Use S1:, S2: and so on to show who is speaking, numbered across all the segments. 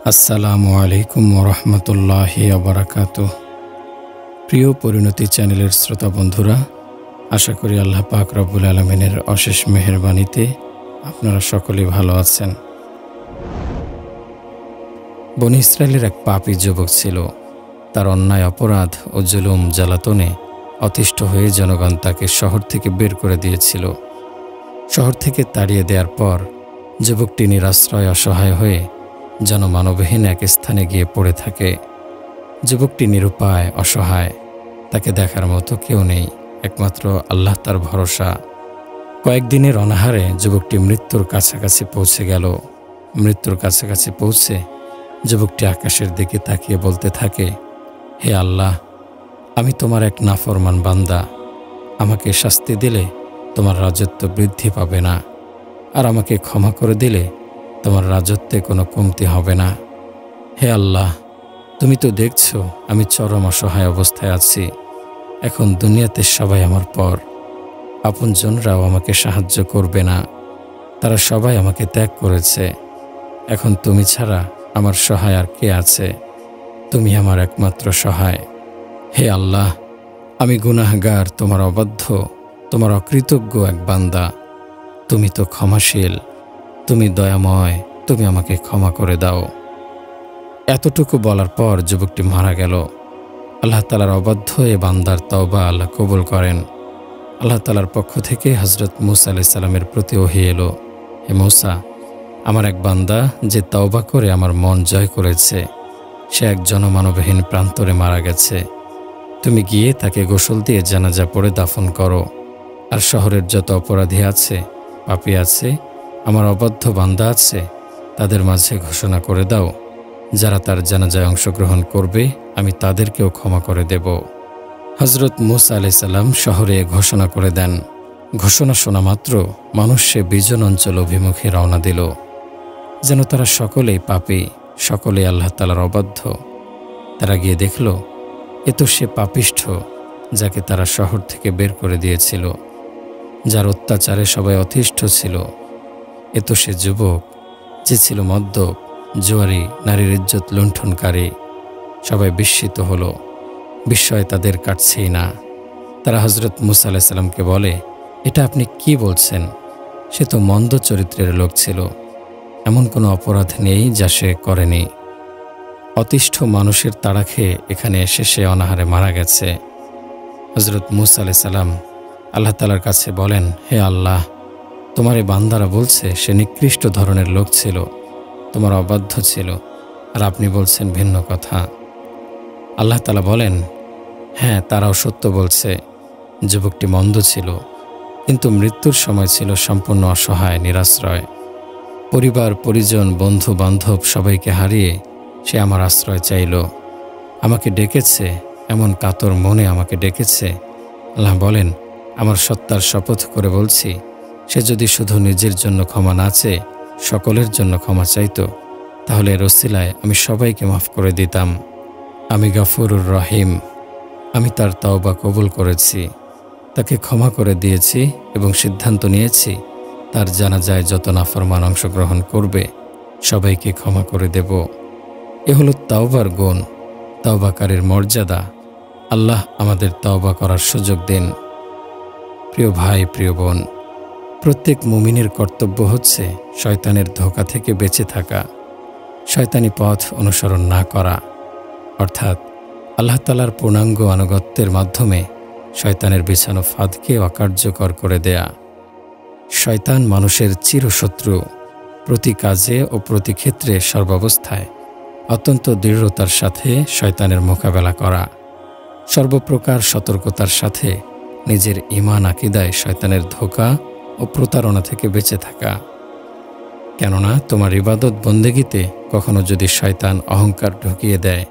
S1: আসসালামু আলাইকুম ওরহমতুল্লাহি ওবারাকাতুহ। প্রিয় পরিণতি চ্যানেলের শ্রোতা বন্ধুরা, আশা করি আল্লাহ পাক রব্বুল আলামিনের অশেষ মেহেরবানিতে আপনারা সকলেই ভালো আছেন। বনী ইসরায়েলের এক পাপী যুবক ছিল। তার অন্যায় অপরাধ ও জুলুম জ্বালাতনে অতিষ্ঠ হয়ে জনগণ তাকে শহর থেকে বের করে দিয়েছিল। শহর থেকে তাড়িয়ে দেওয়ার পর যুবকটি নিরাশ্রয় অসহায় হয়ে জনমানবহীন এক স্থানে গিয়ে পড়ে থাকে। যুবকটি নিরুপায় অসহায়, তাকে দেখার মতো কেউ নেই, একমাত্র আল্লাহ তার ভরসা। কয়েকদিনের অনাহারে যুবকটি মৃত্যুর কাছাকাছি পৌঁছে গেল। মৃত্যুর কাছাকাছি পৌঁছে যুবকটি আকাশের দিকে তাকিয়ে বলতে থাকে, হে আল্লাহ, আমি তোমার এক নাফরমান বান্দা। আমাকে শাস্তি দিলে তোমার রাজত্ব বৃদ্ধি পাবে না, আর আমাকে ক্ষমা করে দিলে তোমার রাজত্বে কোনো কমতি হবে না। হে আল্লাহ, তুমি তো দেখছো আমি চরম অসহায় অবস্থায় আছি। এখন দুনিয়াতে সবাই আমার পর, আপনজনরাও আমাকে সাহায্য করবে না, তারা সবাই আমাকে ত্যাগ করেছে। এখন তুমি ছাড়া আমার সহায় আর কে আছে? তুমি আমার একমাত্র সহায়। হে আল্লাহ, আমি গুনাহগার, তোমার অবাধ্য, তোমার অকৃতজ্ঞ এক বান্দা। তুমি তো ক্ষমাশীল, তুমি দয়াময়, তুমি আমাকে ক্ষমা করে দাও। এতটুকু বলার পর যুবকটি মারা গেল। আল্লাহ তাআলার অবাধ্য এ বান্দার তওবা আল্লাহ কবুল করেন। আল্লাহ তাআলার পক্ষ থেকে হযরত মূসা আলাইহিস সালামের প্রতি ওহী এলো, হে মূসা, আমার এক বান্দা যে তওবা করে আমার মন জয় করেছে, সে এক জনমানবহীন প্রান্তরে মারা গেছে। তুমি গিয়ে তাকে গোসল দিয়ে জানাজা পড়ে দাফন করো। আর শহরের যত অপরাধী আছে, পাপী আছে, আমার অবাধ্য বান্দা আছে, তাদের মাঝে ঘোষণা করে দাও, যারা তার জানাজায় অংশগ্রহণ করবে আমি তাদেরকেও ক্ষমা করে দেব। হযরত মূসা আলাইহিস সালাম শহরে ঘোষণা করে দেন। ঘোষণা শোনা মাত্র মানুষ সে বিজন অঞ্চল অভিমুখে রওনা দিল, যেন তারা সকলেই পাপী, সকলেই আল্লাহ তাআলার অবাধ্য। তারা গিয়ে দেখল, এ তো সে পাপিষ্ঠ যাকে তারা শহর থেকে বের করে দিয়েছিল, যার অত্যাচারে সবাই অতিষ্ঠ ছিল। এ তো সে যুবক যে ছিল মদ্যপ, জুয়ারি, নারীর ইজ্জত লুণ্ঠনকারী। সবাই বিস্মিত হলো, বিস্ময় তাদের কাটছেই না। তারা হযরত মূসা আলাইহিস সালামকে বলে, এটা আপনি কি বলছেন? সে তো মন্দ চরিত্রের লোক ছিল, এমন কোনো অপরাধ নেই যা সে করেনি। অতিষ্ঠ মানুষের তাড়া খেয়ে এখানে এসে সে অনাহারে মারা গেছে। হযরত মূসা আলাইহিস সালাম আল্লাহ তাআলার কাছে বলেন, হে আল্লাহ, তোমার এই বান্দারা বলছে সে নিকৃষ্ট ধরনের লোক ছিল, তোমার অবাধ্য ছিল, আর আপনি বলছেন ভিন্ন কথা। আল্লাহ তাআলা বলেন, হ্যাঁ, তারাও সত্য বলছে। যুবকটি মন্দ ছিল, কিন্তু মৃত্যুর সময় ছিল সম্পূর্ণ অসহায়, নিরাশ্রয়। পরিবার, পরিজন, বন্ধু বান্ধব সবাইকে হারিয়ে সে আমার আশ্রয় চাইল। আমাকে ডেকেছে, এমন কাতর মনে আমাকে ডেকেছে। আল্লাহ বলেন, আমার সত্তার শপথ করে বলছি, সে যদি শুধু নিজের জন্য ক্ষমা না চেয়ে সকলের জন্য ক্ষমা চাইত, তাহলে এর ওসিলায় আমি সবাইকে মাফ করে দিতাম। আমি গফুরুর রহিম, আমি তার তওবা কবুল করেছি, তাকে ক্ষমা করে দিয়েছি এবং সিদ্ধান্ত নিয়েছি তার জানাজায় যত নাফরমান অংশগ্রহণ করবে সবাইকে ক্ষমা করে দেব। এ হলো তাওবার গুণ, তাওবাকারীর মর্যাদা। আল্লাহ আমাদের তওবা করার সুযোগ দিন। প্রিয় ভাই, প্রিয় বোন, প্রত্যেক মুমিনের কর্তব্য হচ্ছে শয়তানের ধোঁকা থেকে বেঁচে থাকা, শয়তানি পথ অনুসরণ না করা, অর্থাৎ আল্লাহ তাআলার পূর্ণাঙ্গ আনুগত্যের মাধ্যমে শয়তানের বিছানো ফাঁদকে অকার্যকর করে দেয়া। শয়তান মানুষের চিরশত্রু। প্রতি কাজে ও প্রতি ক্ষেত্রে সর্বাবস্থায় অত্যন্ত দৃঢ়তার সাথে শয়তানের মোকাবেলা করা, সর্বপ্রকার সতর্কতার সাথে নিজের ঈমান আকীদায় শয়তানের ধোঁকা ও প্রতারণা থেকে বেঁচে থাকা। কেননা তোমার ইবাদত বন্দেগীতে কখনো যদি শয়তান অহংকার ঢুকিয়ে দেয়,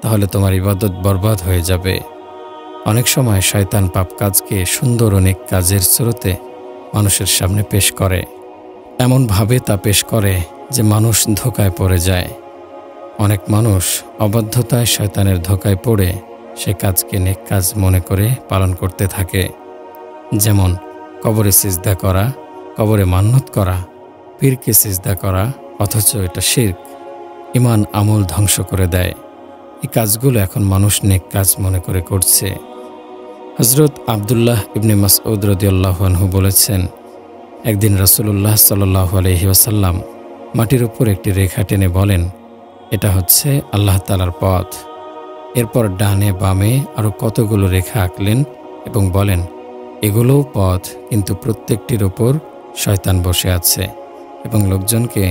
S1: তাহলে তোমার ইবাদত বরবাদ হয়ে যাবে। অনেক সময় শয়তান পাপ কাজকে সুন্দর অনেক কাজের স্রোতে মানুষের সামনে পেশ করে, এমনভাবে তা পেশ করে যে মানুষ ধোঁকায় পড়ে যায়। অনেক মানুষ অবাধ্যতায় শয়তানের ধোঁকায় পড়ে সে কাজকে নেক কাজ মনে করে পালন করতে থাকে। যেমন কবরে সিজদা করা, কবরে মান্নত করা, পীরকে সিজদা করা, অথচ এটা শিরক। ঈমান আমল ধ্বংস করে দেয়। এই কাজগুলো এখন মানুষ নেক কাজ মনে করে করছে। হযরত আব্দুল্লাহ ইবনে মাসউদ রাদিয়াল্লাহু আনহু বলেছেন, একদিন রাসূলুল্লাহ সাল্লাল্লাহু আলাইহি ওয়াসাল্লাম মাটির উপর একটি রেখা টেনে বলেন, এটা হচ্ছে আল্লাহ তাআলার পথ। এরপর ডানে বামে আরও কতগুলো রেখা আঁকলেন এবং বলেন, এগুলোও পথ, কিন্তু প্রত্যেকটির ওপর শয়তান বসে আছে এবং লোকজনকে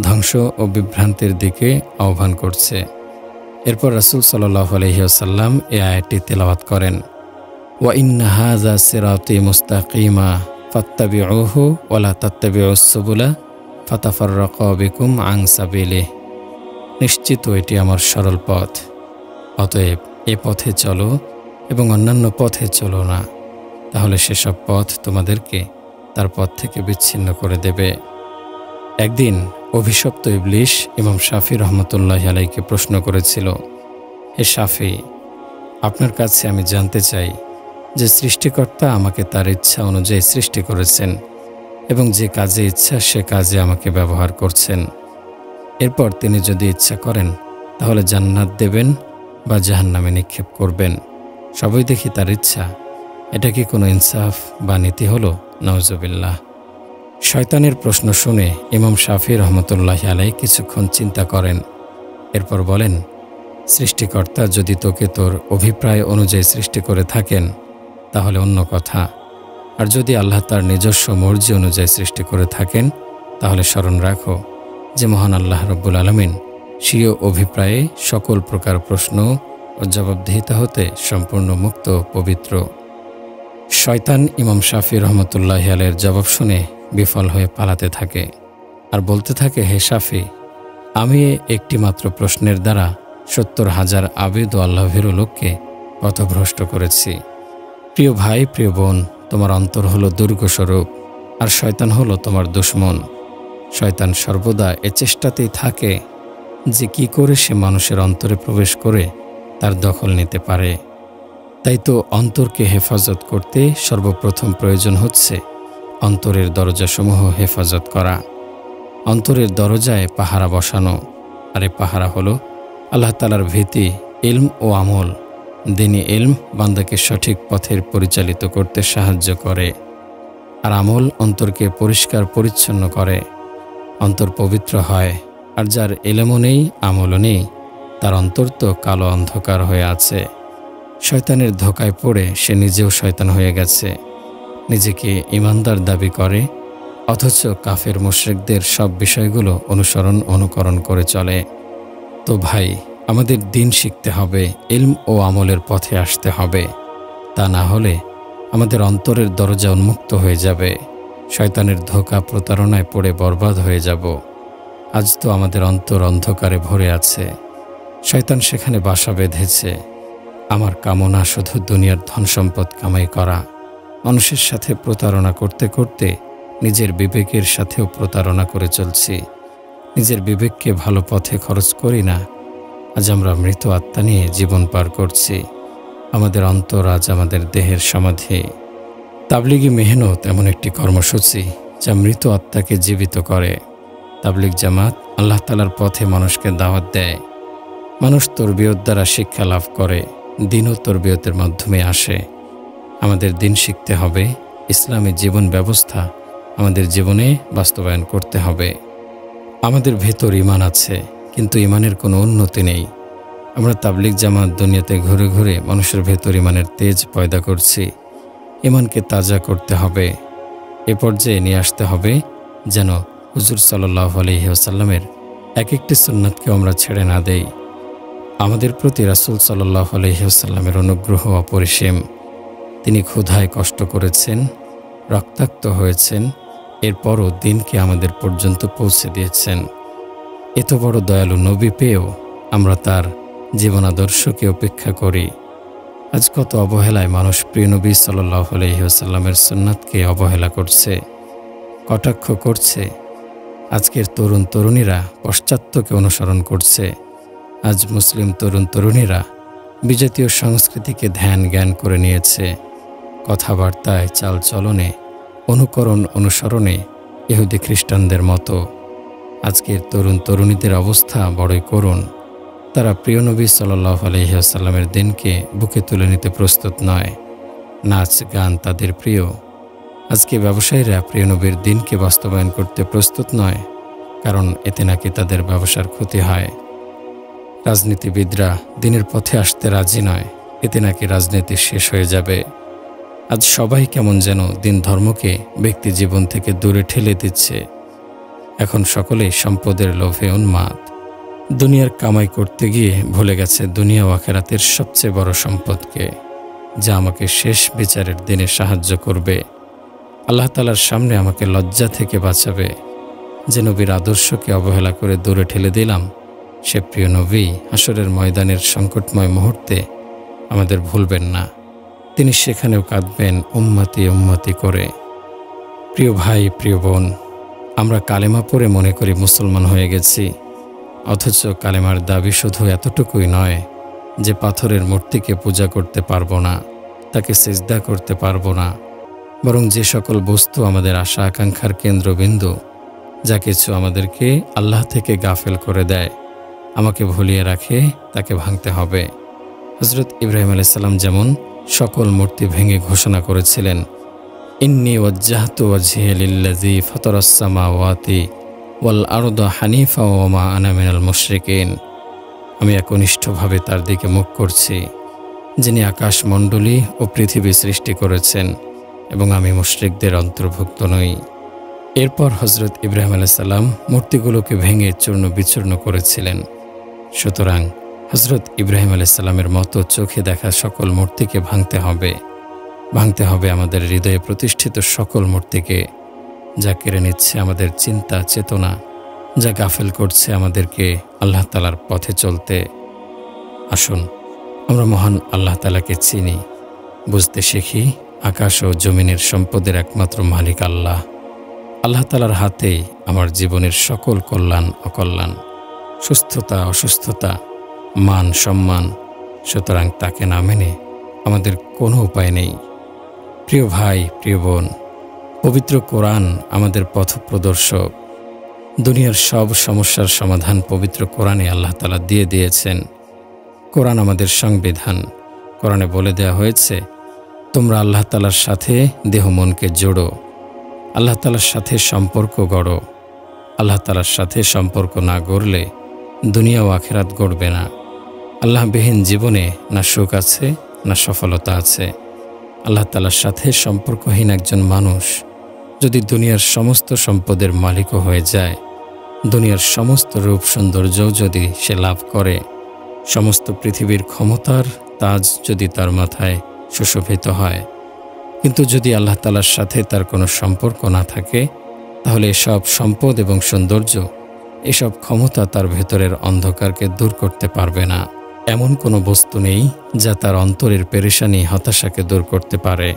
S1: ধ্বংস ও বিভ্রান্তির দিকে আহ্বান করছে। এরপর রাসূল সাল্লাল্লাহু আলাইহি ওয়াসাল্লাম এই আয়াতটি তেলাওয়াত করেন, ওয়া ইন্না হাযা সিরাতী মুস্তাকিমা ফাত্তাবিউহু ওয়া লা তাত্তাবিউস সুবুলা ফাতাফাররাকা বিকুম আন সাবিলিহি। নিশ্চিত এটি আমার সরল পথ, অতএব এ পথে চলো এবং অন্যান্য পথে চলো না, তাহলে সেসব পথ তোমাদেরকে তার পথ থেকে বিচ্ছিন্ন করে দেবে। একদিন অভিশপ্ত ইবলিশ ইমাম শাফি রহমতুল্লাহি আলাইহিকে প্রশ্ন করেছিল, হে শাফি, আপনার কাছে আমি জানতে চাই যে সৃষ্টিকর্তা আমাকে তার ইচ্ছা অনুযায়ী সৃষ্টি করেছেন এবং যে কাজে ইচ্ছা সে কাজে আমাকে ব্যবহার করছেন। এরপর তিনি যদি ইচ্ছা করেন তাহলে জান্নাত দেবেন বা জাহান্নামে নিক্ষেপ করবেন, সবই দেখি তার ইচ্ছা। এটা কি কোনো ইনসাফ বা নীতি হলো? নাউজুবিল্লাহ। শয়তানের প্রশ্ন শুনে ইমাম শাফি রহমতুল্লাহি আলাইহি কিছুক্ষণ চিন্তা করেন। এরপর বলেন, সৃষ্টিকর্তা যদি তোকে তোর অভিপ্রায় অনুযায়ী সৃষ্টি করে থাকেন তাহলে অন্য কথা, আর যদি আল্লাহ তার নিজস্ব মর্জি অনুযায়ী সৃষ্টি করে থাকেন তাহলে স্মরণ রাখো যে মহান আল্লাহ রব্বুল আলামিন স্বীয় অভিপ্রায়ে সকল প্রকার প্রশ্ন ও জবাবদিহিতা হতে সম্পূর্ণ মুক্ত পবিত্র। শয়তান ইমাম শাফি রহমতুল্লাহি আলাইহির জবাব শুনে বিফল হয়ে পালাতে থাকে আর বলতে থাকে, হে শাফি, আমি একটি মাত্র প্রশ্নের দ্বারা ৭০,০০০ আবেদ ও আল্লাহভীরু লোককে পথভ্রষ্ট করেছি। প্রিয় ভাই, প্রিয় বোন, তোমার অন্তর হলো দুর্গস্বরূপ আর শয়তান হলো তোমার দুশমন। শয়তান সর্বদা এ চেষ্টাতেই থাকে যে কি করে সে মানুষের অন্তরে প্রবেশ করে তার দখল নিতে পারে। তাই তো অন্তরকে হেফাজত করতে সর্বপ্রথম প্রয়োজন হচ্ছে অন্তরের দরজাসমূহ হেফাজত করা। অন্তরের দরজায় পাহারা বসানো, আর এ পাহারা হলো আল্লাহ তাআলার ভীতি, ইলম ও আমল। দ্বীনি ইলম বান্দাকে সঠিক পথের পরিচালিত করতে সাহায্য করে, আর আমল অন্তরকে পরিষ্কার পরিচ্ছন্ন করে। অন্তর পবিত্র হয়, আর যার ইলমও নেই আমলও নেই তার অন্তর তো কালো অন্ধকার হয়ে আছে। শয়তানের ধোকায় পড়ে সে নিজেও শয়তান হয়ে গেছে। নিজেকে ঈমানদার দাবি করে অথচ কাফের মুশরিকদের সব বিষয়গুলো অনুকরণ করে চলে। তো ভাই, আমাদের দ্বীন শিখতে হবে, ইলম ও আমলের পথে আসতে হবে। তা না হলে আমাদের অন্তরের দরজা উন্মুক্ত হয়ে যাবে, শয়তানের ধোঁকা প্রতারণায় পড়ে বরবাদ হয়ে যাব। আজ তো আমাদের অন্তর অন্ধকারে ভরে আছে, শয়তান সেখানে বাসা বেঁধেছে। আমার কামনা শুধু দুনিয়ার ধন সম্পদ কামাই করা। মানুষের সাথে প্রতারণা করতে করতে নিজের বিবেকের সাথেও প্রতারণা করে চলছি। নিজের বিবেককে ভালো পথে খরচ করি না। আজ আমরা মৃত আত্মা নিয়ে জীবন পার করছি। আমাদের অন্তর আজ আমাদের দেহের সমাধি। তাবলিগি মেহনত এমন একটি কর্মসূচি যা মৃত আত্মাকে জীবিত করে। তাবলিগ জামাত আল্লাহ তাআলার পথে মানুষকে দাওয়াত দেয়। মানুষ তরবিয়ত দ্বারা শিক্ষা লাভ করে, দ্বীন ও তরবিয়তের মাধ্যমে আসে। আমাদের দ্বীন শিখতে হবে, ইসলামী জীবন ব্যবস্থা আমাদের জীবনে বাস্তবায়ন করতে হবে। আমাদের ভেতর ঈমান আছে, কিন্তু ঈমানের কোনো উন্নতি নেই। আমরা তাবলিগ জামাত দুনিয়াতে ঘুরে ঘুরে মানুষের ভেতর ঈমানের তেজ পয়দা করছি। ঈমানকে তাজা করতে হবে, এ পর্যায়ে নিয়ে আসতে হবে যেন হুজুর সাল্লাল্লাহু আলাইহি ওয়াসাল্লামের এক একটি সুন্নাতকে আমরা ছেড়ে না দেই। আমাদের প্রতি রাসূল সাল্লাল্লাহু আলাইহি ওয়াসাল্লামের অনুগ্রহ অপরিসীম। তিনি ক্ষুধায় কষ্ট করেছেন, রক্তাক্ত হয়েছেন, এরপরও দ্বীনকে আমাদের পর্যন্ত পৌঁছে দিয়েছেন। এত বড় দয়ালু নবী পেয়েও আমরা তার জীবনাদর্শকে উপেক্ষা করি। আজ কত অবহেলায় মানুষ প্রিয় নবী সাল্লাল্লাহু আলাইহি ওয়াসাল্লামের সুন্নাতকে অবহেলা করছে, কটাক্ষ করছে। আজকের তরুণ তরুণীরা পাশ্চাত্যকে অনুসরণ করছে। আজ মুসলিম তরুণ তরুণীরা বিজাতীয় সংস্কৃতিকে ধ্যান জ্ঞান করে নিয়েছে। কথাবার্তায়, চালচলনে, অনুসরণে ইহুদি খ্রিস্টানদের মতো। আজকের তরুণ তরুণীদের অবস্থা বড়ই করুণ। তারা প্রিয় নবী সাল্লাল্লাহু আলাইহি ওয়াসাল্লামের দিনকে বুকে তুলে নিতে প্রস্তুত নয়। নাচ গান তাদের প্রিয়। আজকে ব্যবসায়ীরা প্রিয় নবীর দিনকে বাস্তবায়ন করতে প্রস্তুত নয়, কারণ এতে নাকি তাদের ব্যবসার ক্ষতি হয়। রাজনীতিবিদরা দিনের পথে আসতে রাজি নয়, এতে নাকি রাজনীতি শেষ হয়ে যাবে। আজ সবাই কেমন যেন দিন ধর্মকে ব্যক্তি জীবন থেকে দূরে ঠেলে দিচ্ছে। এখন সকলেই সম্পদের লোভে উন্মাদ। দুনিয়ার কামাই করতে গিয়ে ভুলে গেছে দুনিয়া ও আখিরাতের সবচেয়ে বড় সম্পদকে, যা আমাকে শেষ বিচারের দিনে সাহায্য করবে, আল্লাহ তাআলার সামনে আমাকে লজ্জা থেকে বাঁচাবে। যে নবীর আদর্শকে অবহেলা করে দূরে ঠেলে দিলাম, সে প্রিয় নবী হাসরের ময়দানের সংকটময় মুহূর্তে আমাদের ভুলবেন না। তিনি সেখানেও কাঁদবেন উম্মতি উম্মতি করে। প্রিয় ভাই, প্রিয় বোন, আমরা কালেমা পড়ে মনে করি মুসলমান হয়ে গেছি, অথচ কালেমার দাবি শুধু এতটুকুই নয় যে পাথরের মূর্তিকে পূজা করতে পারবো না, তাকে সিজদা করতে পারবো না, বরং যে সকল বস্তু আমাদের আশা আকাঙ্ক্ষার কেন্দ্রবিন্দু, যা কিছু আমাদেরকে আল্লাহ থেকে গাফেল করে দেয়, আমাকে ভুলিয়ে রাখে, তাকে ভাঙতে হবে। হযরত ইব্রাহিম আলাইহিস সালাম যেমন সকল মূর্তি ভেঙে ঘোষণা করেছিলেন, ইন্নী ওয়াজ্জাহতু ওয়াজহিয়া লিল্লাযী ফাতারাস সামাওয়াতি ওয়াল আরদা হানিফা ওয়া মা আনা মিনাল মুশরিকিন। আমি একনিষ্ঠভাবে তার দিকে মুখ করছি, যিনি আকাশমণ্ডলী ও পৃথিবী সৃষ্টি করেছেন, এবং আমি মুশরিকদের অন্তর্ভুক্ত নই। এরপর হযরত ইব্রাহিম আলাইহিস সালাম মূর্তিগুলোকে ভেঙে চূর্ণ বিচূর্ণ করেছিলেন। সুতরাং হযরত ইব্রাহিম আলাইহিস সালামের মতো চোখে দেখা সকল মূর্তিকে ভাঙতে হবে আমাদের হৃদয়ে প্রতিষ্ঠিত সকল মূর্তিকে, যা কেড়ে নিচ্ছে আমাদের চিন্তা চেতনা, যা গাফেল করছে আমাদেরকে আল্লাহ তাআলার পথে চলতে। আসুন আমরা মহান আল্লাহ তাআলাকে চিনি, বুঝতে শিখি আকাশ ও জমিনের সম্পদের একমাত্র মালিক আল্লাহ। আল্লাহ তাআলার হাতেই আমার জীবনের সকল কল্যাণ অকল্যাণ, সুস্থতা অসুস্থতা, মান সম্মান। সুতরাং তাকে না মেনে আমাদের কোনো উপায় নেই। প্রিয় ভাই, প্রিয় বোন, পবিত্র কোরআন আমাদের পথপ্রদর্শক। দুনিয়ার সব সমস্যার সমাধান পবিত্র কোরআনে আল্লাহ তাআলা দিয়ে দিয়েছেন। কোরআন আমাদের সংবিধান। কোরআনে বলে দেওয়া হয়েছে, তোমরা আল্লাহ তাআলার সাথে দেহ মনকে জোড়ো, আল্লাহ তাআলার সাথে সম্পর্ক গড়ো। আল্লাহ তাআলার সাথে সম্পর্ক না গড়লে দুনিয়া ও আখিরাত গড়বে না। আল্লাহবিহীন জীবনে না সুখ আছে, না সফলতা আছে। আল্লাহ তাআলার সাথে সম্পর্কহীন একজন মানুষ যদি দুনিয়ার সমস্ত সম্পদের মালিকও হয়ে যায়, দুনিয়ার সমস্ত রূপ সৌন্দর্যও যদি সে লাভ করে, সমস্ত পৃথিবীর ক্ষমতার তাজ যদি তার মাথায় সুশোভিত হয়, কিন্তু যদি আল্লাহ তাআলার সাথে তার কোনো সম্পর্ক না থাকে, তাহলে এসব সম্পদ এবং সৌন্দর্য, এসব ক্ষমতা তার ভেতরের অন্ধকারকে দূর করতে পারবে না। এমন কোনো বস্তু নেই যা তার অন্তরের পেরেশানি হতাশাকে দূর করতে পারে।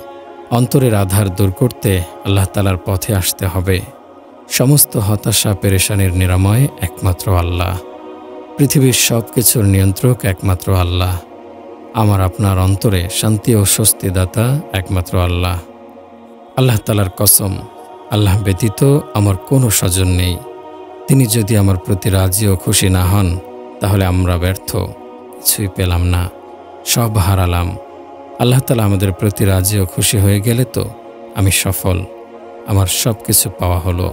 S1: অন্তরের আধার দূর করতে আল্লাহ তাআলার পথে আসতে হবে। সমস্ত হতাশা পেরেশানির নিরাময় একমাত্র আল্লাহ। পৃথিবীর সব কিছুর নিয়ন্ত্রক একমাত্র আল্লাহ। আমার আপনার অন্তরে শান্তি ও স্বস্তিদাতা একমাত্র আল্লাহ। আল্লাহ তাআলার কসম, আল্লাহ ব্যতীত আমার কোনো স্বজন নেই। তিনি যদি আমার প্রতি রাজি ও খুশি না হন, তাহলে আমরা ব্যর্থ, কিছুই পেলাম না, সব হারালাম। আল্লাহ তাআলা আমাদের প্রতি রাজি ও খুশি হয়ে গেলে তো আমি সফল, আমার সব কিছু পাওয়া হলো।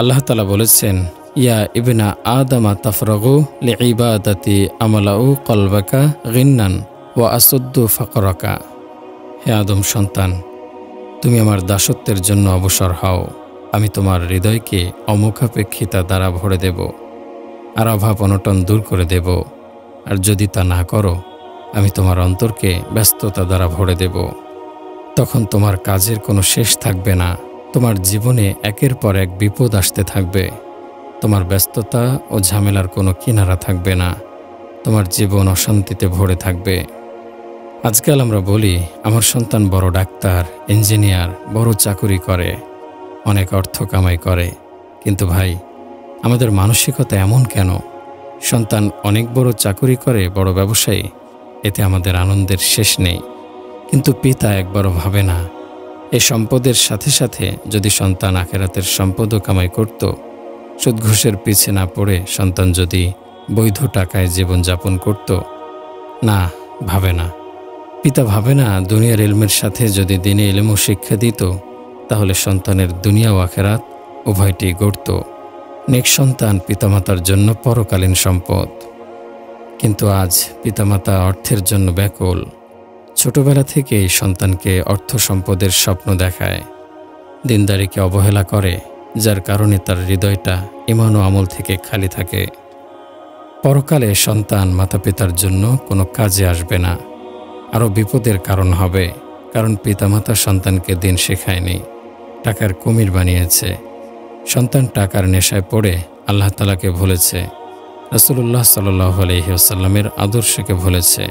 S1: আল্লাহ তাআলা বলেছেন, ইয়া ইবনা আদামা তাফরাগু লিইবাদাতি আমালাউ কলবাকা গিন্নান ওয়া আসুদ্দু ফাকরাকা। হে আদম সন্তান, তুমি আমার দাসত্বের জন্য অবসর হও। আমি তোমার হৃদয়কে অমুখাপেক্ষিতা দ্বারা ভরে দেব, আর অভাব অনটন দূর করে দেব। আর যদি তা না করো, আমি তোমার অন্তরকে ব্যস্ততা দ্বারা ভরে দেব। তখন তোমার কাজের কোনো শেষ থাকবে না। তোমার জীবনে একের পর এক বিপদ আসতে থাকবে। তোমার ব্যস্ততা ও ঝামেলার কোনো কিনারা থাকবে না। তোমার জীবন অশান্তিতে ভরে থাকবে। আজকাল আমরা বলি, আমার সন্তান বড় ডাক্তার, ইঞ্জিনিয়ার, বড় চাকুরি করে, অনেক অর্থ কামাই করে। কিন্তু ভাই, আমাদের মানসিকতা এমন কেন? সন্তান অনেক বড় চাকুরি করে, বড় ব্যবসায়ী, এতে আমাদের আনন্দের শেষ নেই। কিন্তু পিতা একবারও ভাবে না, এই সম্পদের সাথে সাথে যদি সন্তান আখিরাতের সম্পদও কামাই করত, সুদ ঘুষের পিছে না পড়ে সন্তান যদি বৈধ টাকায় জীবনযাপন করত, না, ভাবে না। পিতা ভাবে না দুনিয়ার ইলমের সাথে যদি দিনে ইলমও শিক্ষা দিত, তাহলে সন্তানের দুনিয়া ও আখেরাত উভয়টি গড়ত। নেক সন্তান পিতামাতার জন্য পরকালীন সম্পদ। কিন্তু আজ পিতামাতা অর্থের জন্য ব্যাকুল। ছোটবেলা থেকেই সন্তানকে অর্থ সম্পদের স্বপ্ন দেখায়, দিনদারিকে অবহেলা করে, যার কারণে তার হৃদয়টা ঈমান ও আমল থেকে খালি থাকে। পরকালে সন্তান মাতা পিতার জন্য কোনো কাজে আসবে না, আরও বিপদের কারণ হবে। কারণ পিতামাতা সন্তানকে দিন শেখায়নি, টাকার কুমির বানিয়েছে। সন্তান টাকার নেশায় পড়ে আল্লাহ তাআলাকে ভুলেছে, রাসূলুল্লাহ সাল্লাল্লাহু আলাইহি ওয়াসাল্লামের আদর্শকে ভুলেছে।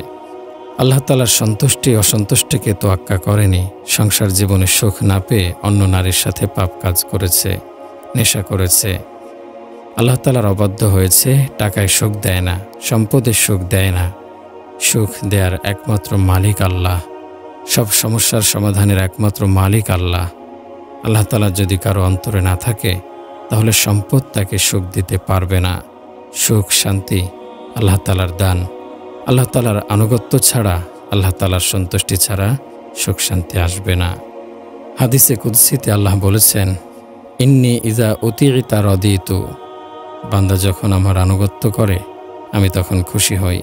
S1: আল্লাহ তাআলার সন্তুষ্টি অসন্তুষ্টিকে তোয়াক্কা করেনি। সংসার জীবনে সুখ না পেয়ে অন্য নারীর সাথে পাপ কাজ করেছে, নেশা করেছে। আল্লাহ তাআলার অবাধ্য হয়েছে। টাকায় সুখ দেয় না, সম্পদের সুখ দেয় না। সুখ দেয়ার একমাত্র মালিক আল্লাহ। সব সমস্যার সমাধানের একমাত্র মালিক আল্লাহ। আল্লাহ তাআলা যদি কারো অন্তরে না থাকে, তাহলে সম্পদ তাকে সুখ দিতে পারবে না। সুখ শান্তি আল্লাহ তাআলার দান। আল্লাহ তাআলার আনুগত্য ছাড়া, আল্লাহ তাআলার সন্তুষ্টি ছাড়া সুখ শান্তি আসবে না। হাদিসে কুদসিতে আল্লাহ বলেছেন, ইন্নী ইজা উতিইতা রাদিতু। বান্দা যখন আমার আনুগত্য করে আমি তখন খুশি হই।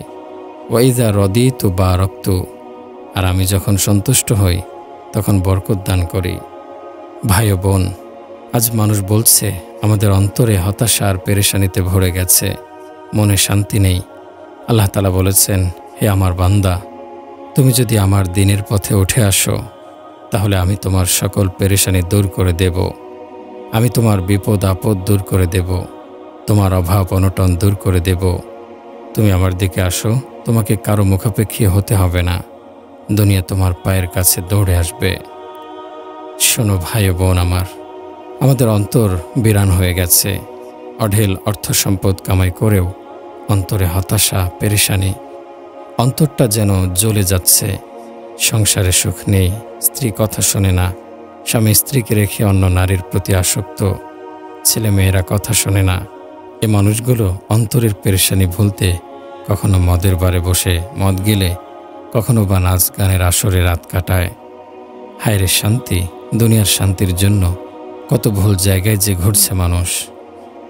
S1: ওয়া ইজা রাদিতু বারাকতু। আর আমি যখন সন্তুষ্ট হই তখন বরকত দান করি। ভাই ও বোন, আজ মানুষ বলছে আমাদের অন্তরে হতাশা আর পেরেশানিতে ভরে গেছে, মনে শান্তি নেই। আল্লাহ তাআলা বলেছেন, হে আমার বান্দা, তুমি যদি আমার দ্বীনের পথে উঠে আসো, তাহলে আমি তোমার সকল পেরেশানি দূর করে দেব। আমি তোমার বিপদ আপদ দূর করে দেব, তোমার অভাব অনটন দূর করে দেব। তুমি আমার দিকে আসো, তোমাকে কারো মুখাপেক্ষী হতে হবে না। দুনিয়া তোমার পায়ের কাছে দৌড়ে আসবে। শোনো ভাই ও বোন আমার, আমাদের অন্তর বিরান হয়ে গেছে। অঢেল অর্থ সম্পদ কামাই করেও অন্তরে হতাশা পেরেশানি। অন্তরটা যেন জ্বলে যাচ্ছে। সংসারে সুখ নেই, স্ত্রী কথা শোনে না, স্বামী স্ত্রীকে রেখে অন্য নারীর প্রতি আসক্ত, ছেলেমেয়েরা কথা শোনে না। এ মানুষগুলো অন্তরের পেরেশানি ভুলতে কখনো মদের বারে বসে মদ গিলে, কখনো বা নাচ গানের আসরে রাত কাটায়। হায়রে শান্তি, দুনিয়ার শান্তির জন্য কত ভুল জায়গায় যে ঘুরছে মানুষ।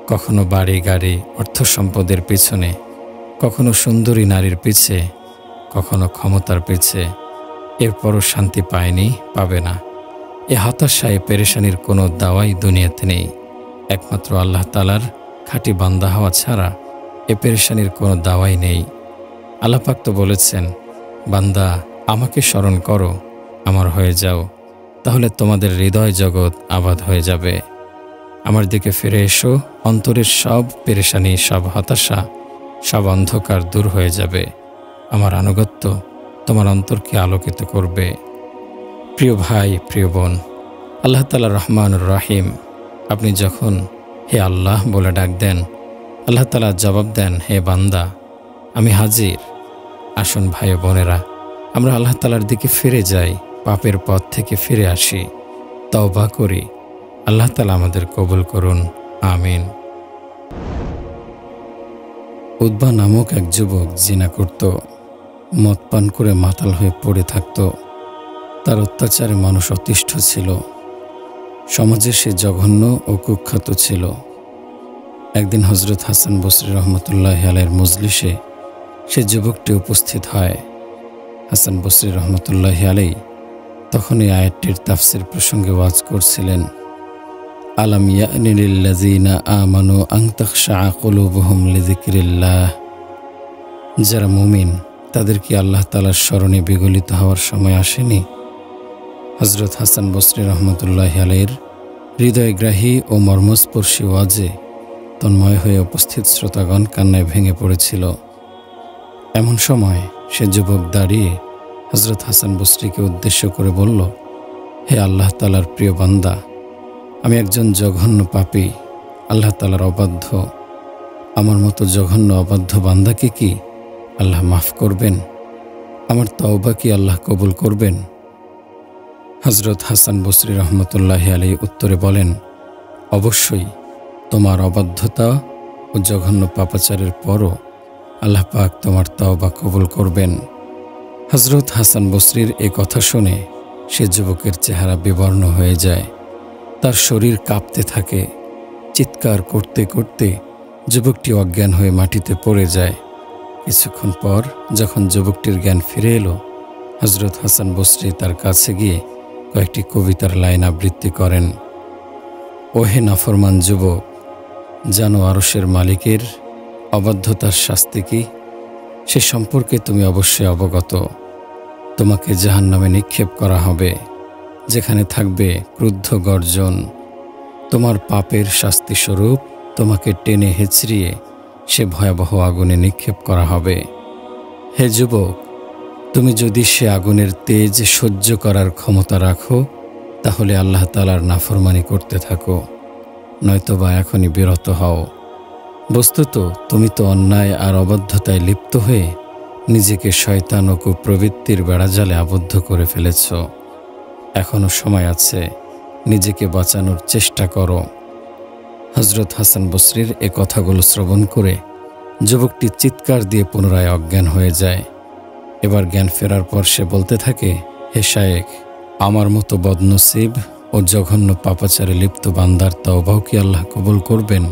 S1: কখনো বাড়ি গাড়ি অর্থ সম্পদের পিছনে, কখনো সুন্দরী নারীর পিছে, কখনো ক্ষমতার পিছে। এরপরও শান্তি পায়নি, পাবে না। এ হতাশায় পেরেশানির কোনো দাওয়াই দুনিয়াতে নেই। একমাত্র আল্লাহ তাআলার খাঁটি বান্দা হওয়া ছাড়া এ পেরেশানির কোনো দাওয়াই নেই। আল্লাহ পাক তো বলেছেন, বান্দা আমাকে স্মরণ করো, আমার হয়ে যাও, তাহলে তোমাদের হৃদয় জগৎ আবাদ হয়ে যাবে। আমার দিকে ফিরে এসো, অন্তরের সব পেরেশানি, সব হতাশা, সব অন্ধকার দূর হয়ে যাবে। আমার আনুগত্য তোমার অন্তরকে আলোকিত করবে। প্রিয় ভাই, প্রিয় বোন, আল্লাহ তাআলা রহমানুর রহিম। আপনি যখন হে আল্লাহ বলে ডাক দেন, আল্লাহ তাআলা জবাব দেন, হে বান্দা আমি হাজির। আসুন ভাই ও বোনেরা, আমরা আল্লাহ তাআলার দিকে ফিরে যাই, পাপের পথ থেকে ফিরে আসি, তওবা করি। আল্লাহ তাআলা আমাদের কবুল করুন, আমিন। উতবা নামক এক যুবক জিনা করত, মদ পান করে মাতাল হয়ে পড়ে থাকত। তার অত্যাচারে মানুষ অতিষ্ঠ ছিল। সমাজে সে জঘন্য ও কুখ্যাত ছিল। একদিন হযরত হাসান বসরি রহমতুল্লাহি আলাইহির মজলিসে সে যুবকটি উপস্থিত হয়। হাসান বসরি রহমতুল্লাহি আলাইহি তখন এই আয়াতটির তাফসীর প্রসঙ্গে ওয়াজ করছিলেন। আলাম ইয়ানি লিল্লাযিনা আমানু আন তাখশা কুলুবুহুম লিযিকরিল্লাহ। যারা মুমিন তাদের কি আল্লাহ তাআলার স্মরণে বিগলিত হওয়ার সময় আসেনি? হযরত হাসান বসরি রহমতুল্লাহি আলাইহির হৃদয়গ্রাহী ও মর্মস্পর্শী ওয়াজে তন্ময় হয়ে উপস্থিত শ্রোতাগণ কান্নায় ভেঙে পড়েছিল। এমন সময় সে যুবক দাঁড়িয়ে হযরত হাসান বসরিকে উদ্দেশ্য করে বলল, হে আল্লাহ তাআলার প্রিয় বান্দা, আমি একজন জঘন্য পাপী, আল্লাহ তাআলার অবাধ্য। আমার মতো জঘন্য অবাধ্য বান্দাকে কি আল্লাহ মাফ করবেন? আমার তওবা কি আল্লাহ কবুল করবেন? হযরত হাসান বসরি রহমতুল্লাহি আলাইহি উত্তরে বলেন, অবশ্যই তোমার অবাধ্যতা ও জঘন্য পাপাচারের পরও আল্লাহ পাক তোমার তওবা কবুল করবেন। হযরত হাসান বসরির এ কথা শুনে সে যুবকের চেহারা বিবর্ণ হয়ে যায়, তার শরীর কাঁপতে থাকে। চিৎকার করতে করতে যুবকটি অজ্ঞান হয়ে মাটিতে পড়ে যায়। কিছুক্ষণ পর যখন যুবকটির জ্ঞান ফিরে এলো, হযরত হাসান বসরি তার কাছে গিয়ে কয়েকটি কবিতার লাইন আবৃত্তি করেন। ওহে নাফরমান যুবক, জানো আরশের মালিকের অবাধ্যতার শাস্তি কি? সে সম্পর্কে তুমি অবশ্যই অবগত। তোমাকে জাহান্নামে নিক্ষেপ করা হবে, যেখানে থাকবে ক্রুদ্ধ গর্জন। তোমার পাপের শাস্তিস্বরূপ তোমাকে টেনে হেঁচড়িয়ে সে ভয়াবহ আগুনে নিক্ষেপ করা হবে। হে যুবক, তুমি যদি সে আগুনের তেজ সহ্য করার ক্ষমতা রাখো, তাহলে আল্লাহ তাআলার নাফরমানি করতে থাকো, নয়তোবা এখনই বিরত হও। বস্তুত তুমি তো অন্যায় আর অবাধ্যতায় লিপ্ত হয়ে নিজেকে শয়তান ও কুপ্রবৃত্তির বেড়াজালে আবদ্ধ করে ফেলেছ। এখনো সময় আছে, নিজেকে বাঁচানোর চেষ্টা করো। হযরত হাসান বসরির এ কথাগুলো শ্রবণ করে যুবকটি চিৎকার দিয়ে পুনরায় অজ্ঞান হয়ে যায়। এবার জ্ঞান ফেরার পর সে বলতে থাকে, হে শায়েখ, আমার মতো বদনসিব ও জঘন্য পাপাচারে লিপ্ত বান্দার তওবাও কি আল্লাহ কবুল করবেন?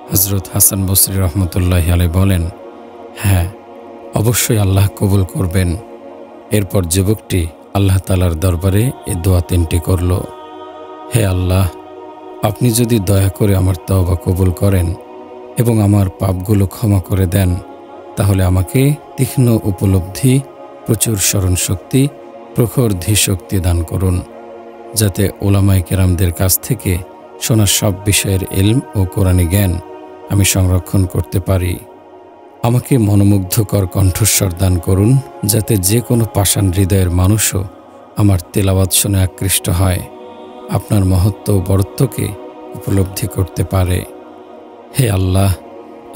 S1: হযরত হাসান বসরি রহমতুল্লাহি আলাইহি বলেন, হ্যাঁ, অবশ্যই আল্লাহ কবুল করবেন। এরপর যুবকটি আল্লাহ তাআলার দরবারে এ দোয়া তিনটি করল। হে আল্লাহ, আপনি যদি দয়া করে আমার তওবা কবুল করেন এবং আমার পাপগুলো ক্ষমা করে দেন, তাহলে আমাকে তীক্ষ্ণ উপলব্ধি, প্রচুর স্মরণশক্তি, প্রখর ধীশক্তি দান করুন, যাতে উলামায়ে কেরামদের কাছ থেকে শোনা সব বিষয়ের ইলম ও কোরআনী জ্ঞান আমি সংরক্ষণ করতে পারি। আমাকে মনোমুগ্ধকর কণ্ঠস্বর দান করুন, যাতে যে কোনো পাষাণ হৃদয়ের মানুষও আমার তেলাওয়াত শুনে আকৃষ্ট হয়, আপনার মহত্ব ও বরত্বকে উপলব্ধি করতে পারে। হে আল্লাহ,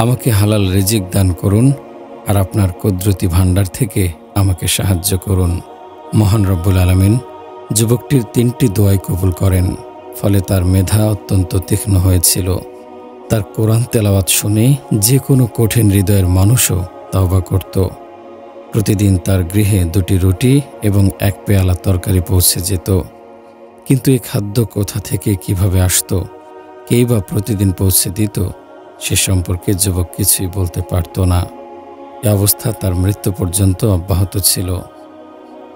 S1: আমাকে হালাল রিজিক দান করুন আর আপনার কুদরতি ভাণ্ডার থেকে আমাকে সাহায্য করুন। মহান রব্বুল আলামিন যুবকটির তিনটি দোয়াই কবুল করেন, ফলে তার মেধা অত্যন্ত তীক্ষ্ণ হয়েছিল। তার কোরআন তেলাওয়াত শুনে যে কোনো কঠিন হৃদয়ের মানুষও তওবা করত। প্রতিদিন তার গৃহে 2টি রুটি এবং 1 পেয়ালা তরকারি পৌঁছে যেত। কিন্তু এই খাদ্য কোথা থেকে কিভাবে আসত, কেই বা প্রতিদিন পৌঁছে দিত, সে সম্পর্কে যুবক কিছুই বলতে পারত না। এ অবস্থা তার মৃত্যু পর্যন্ত অব্যাহত ছিল।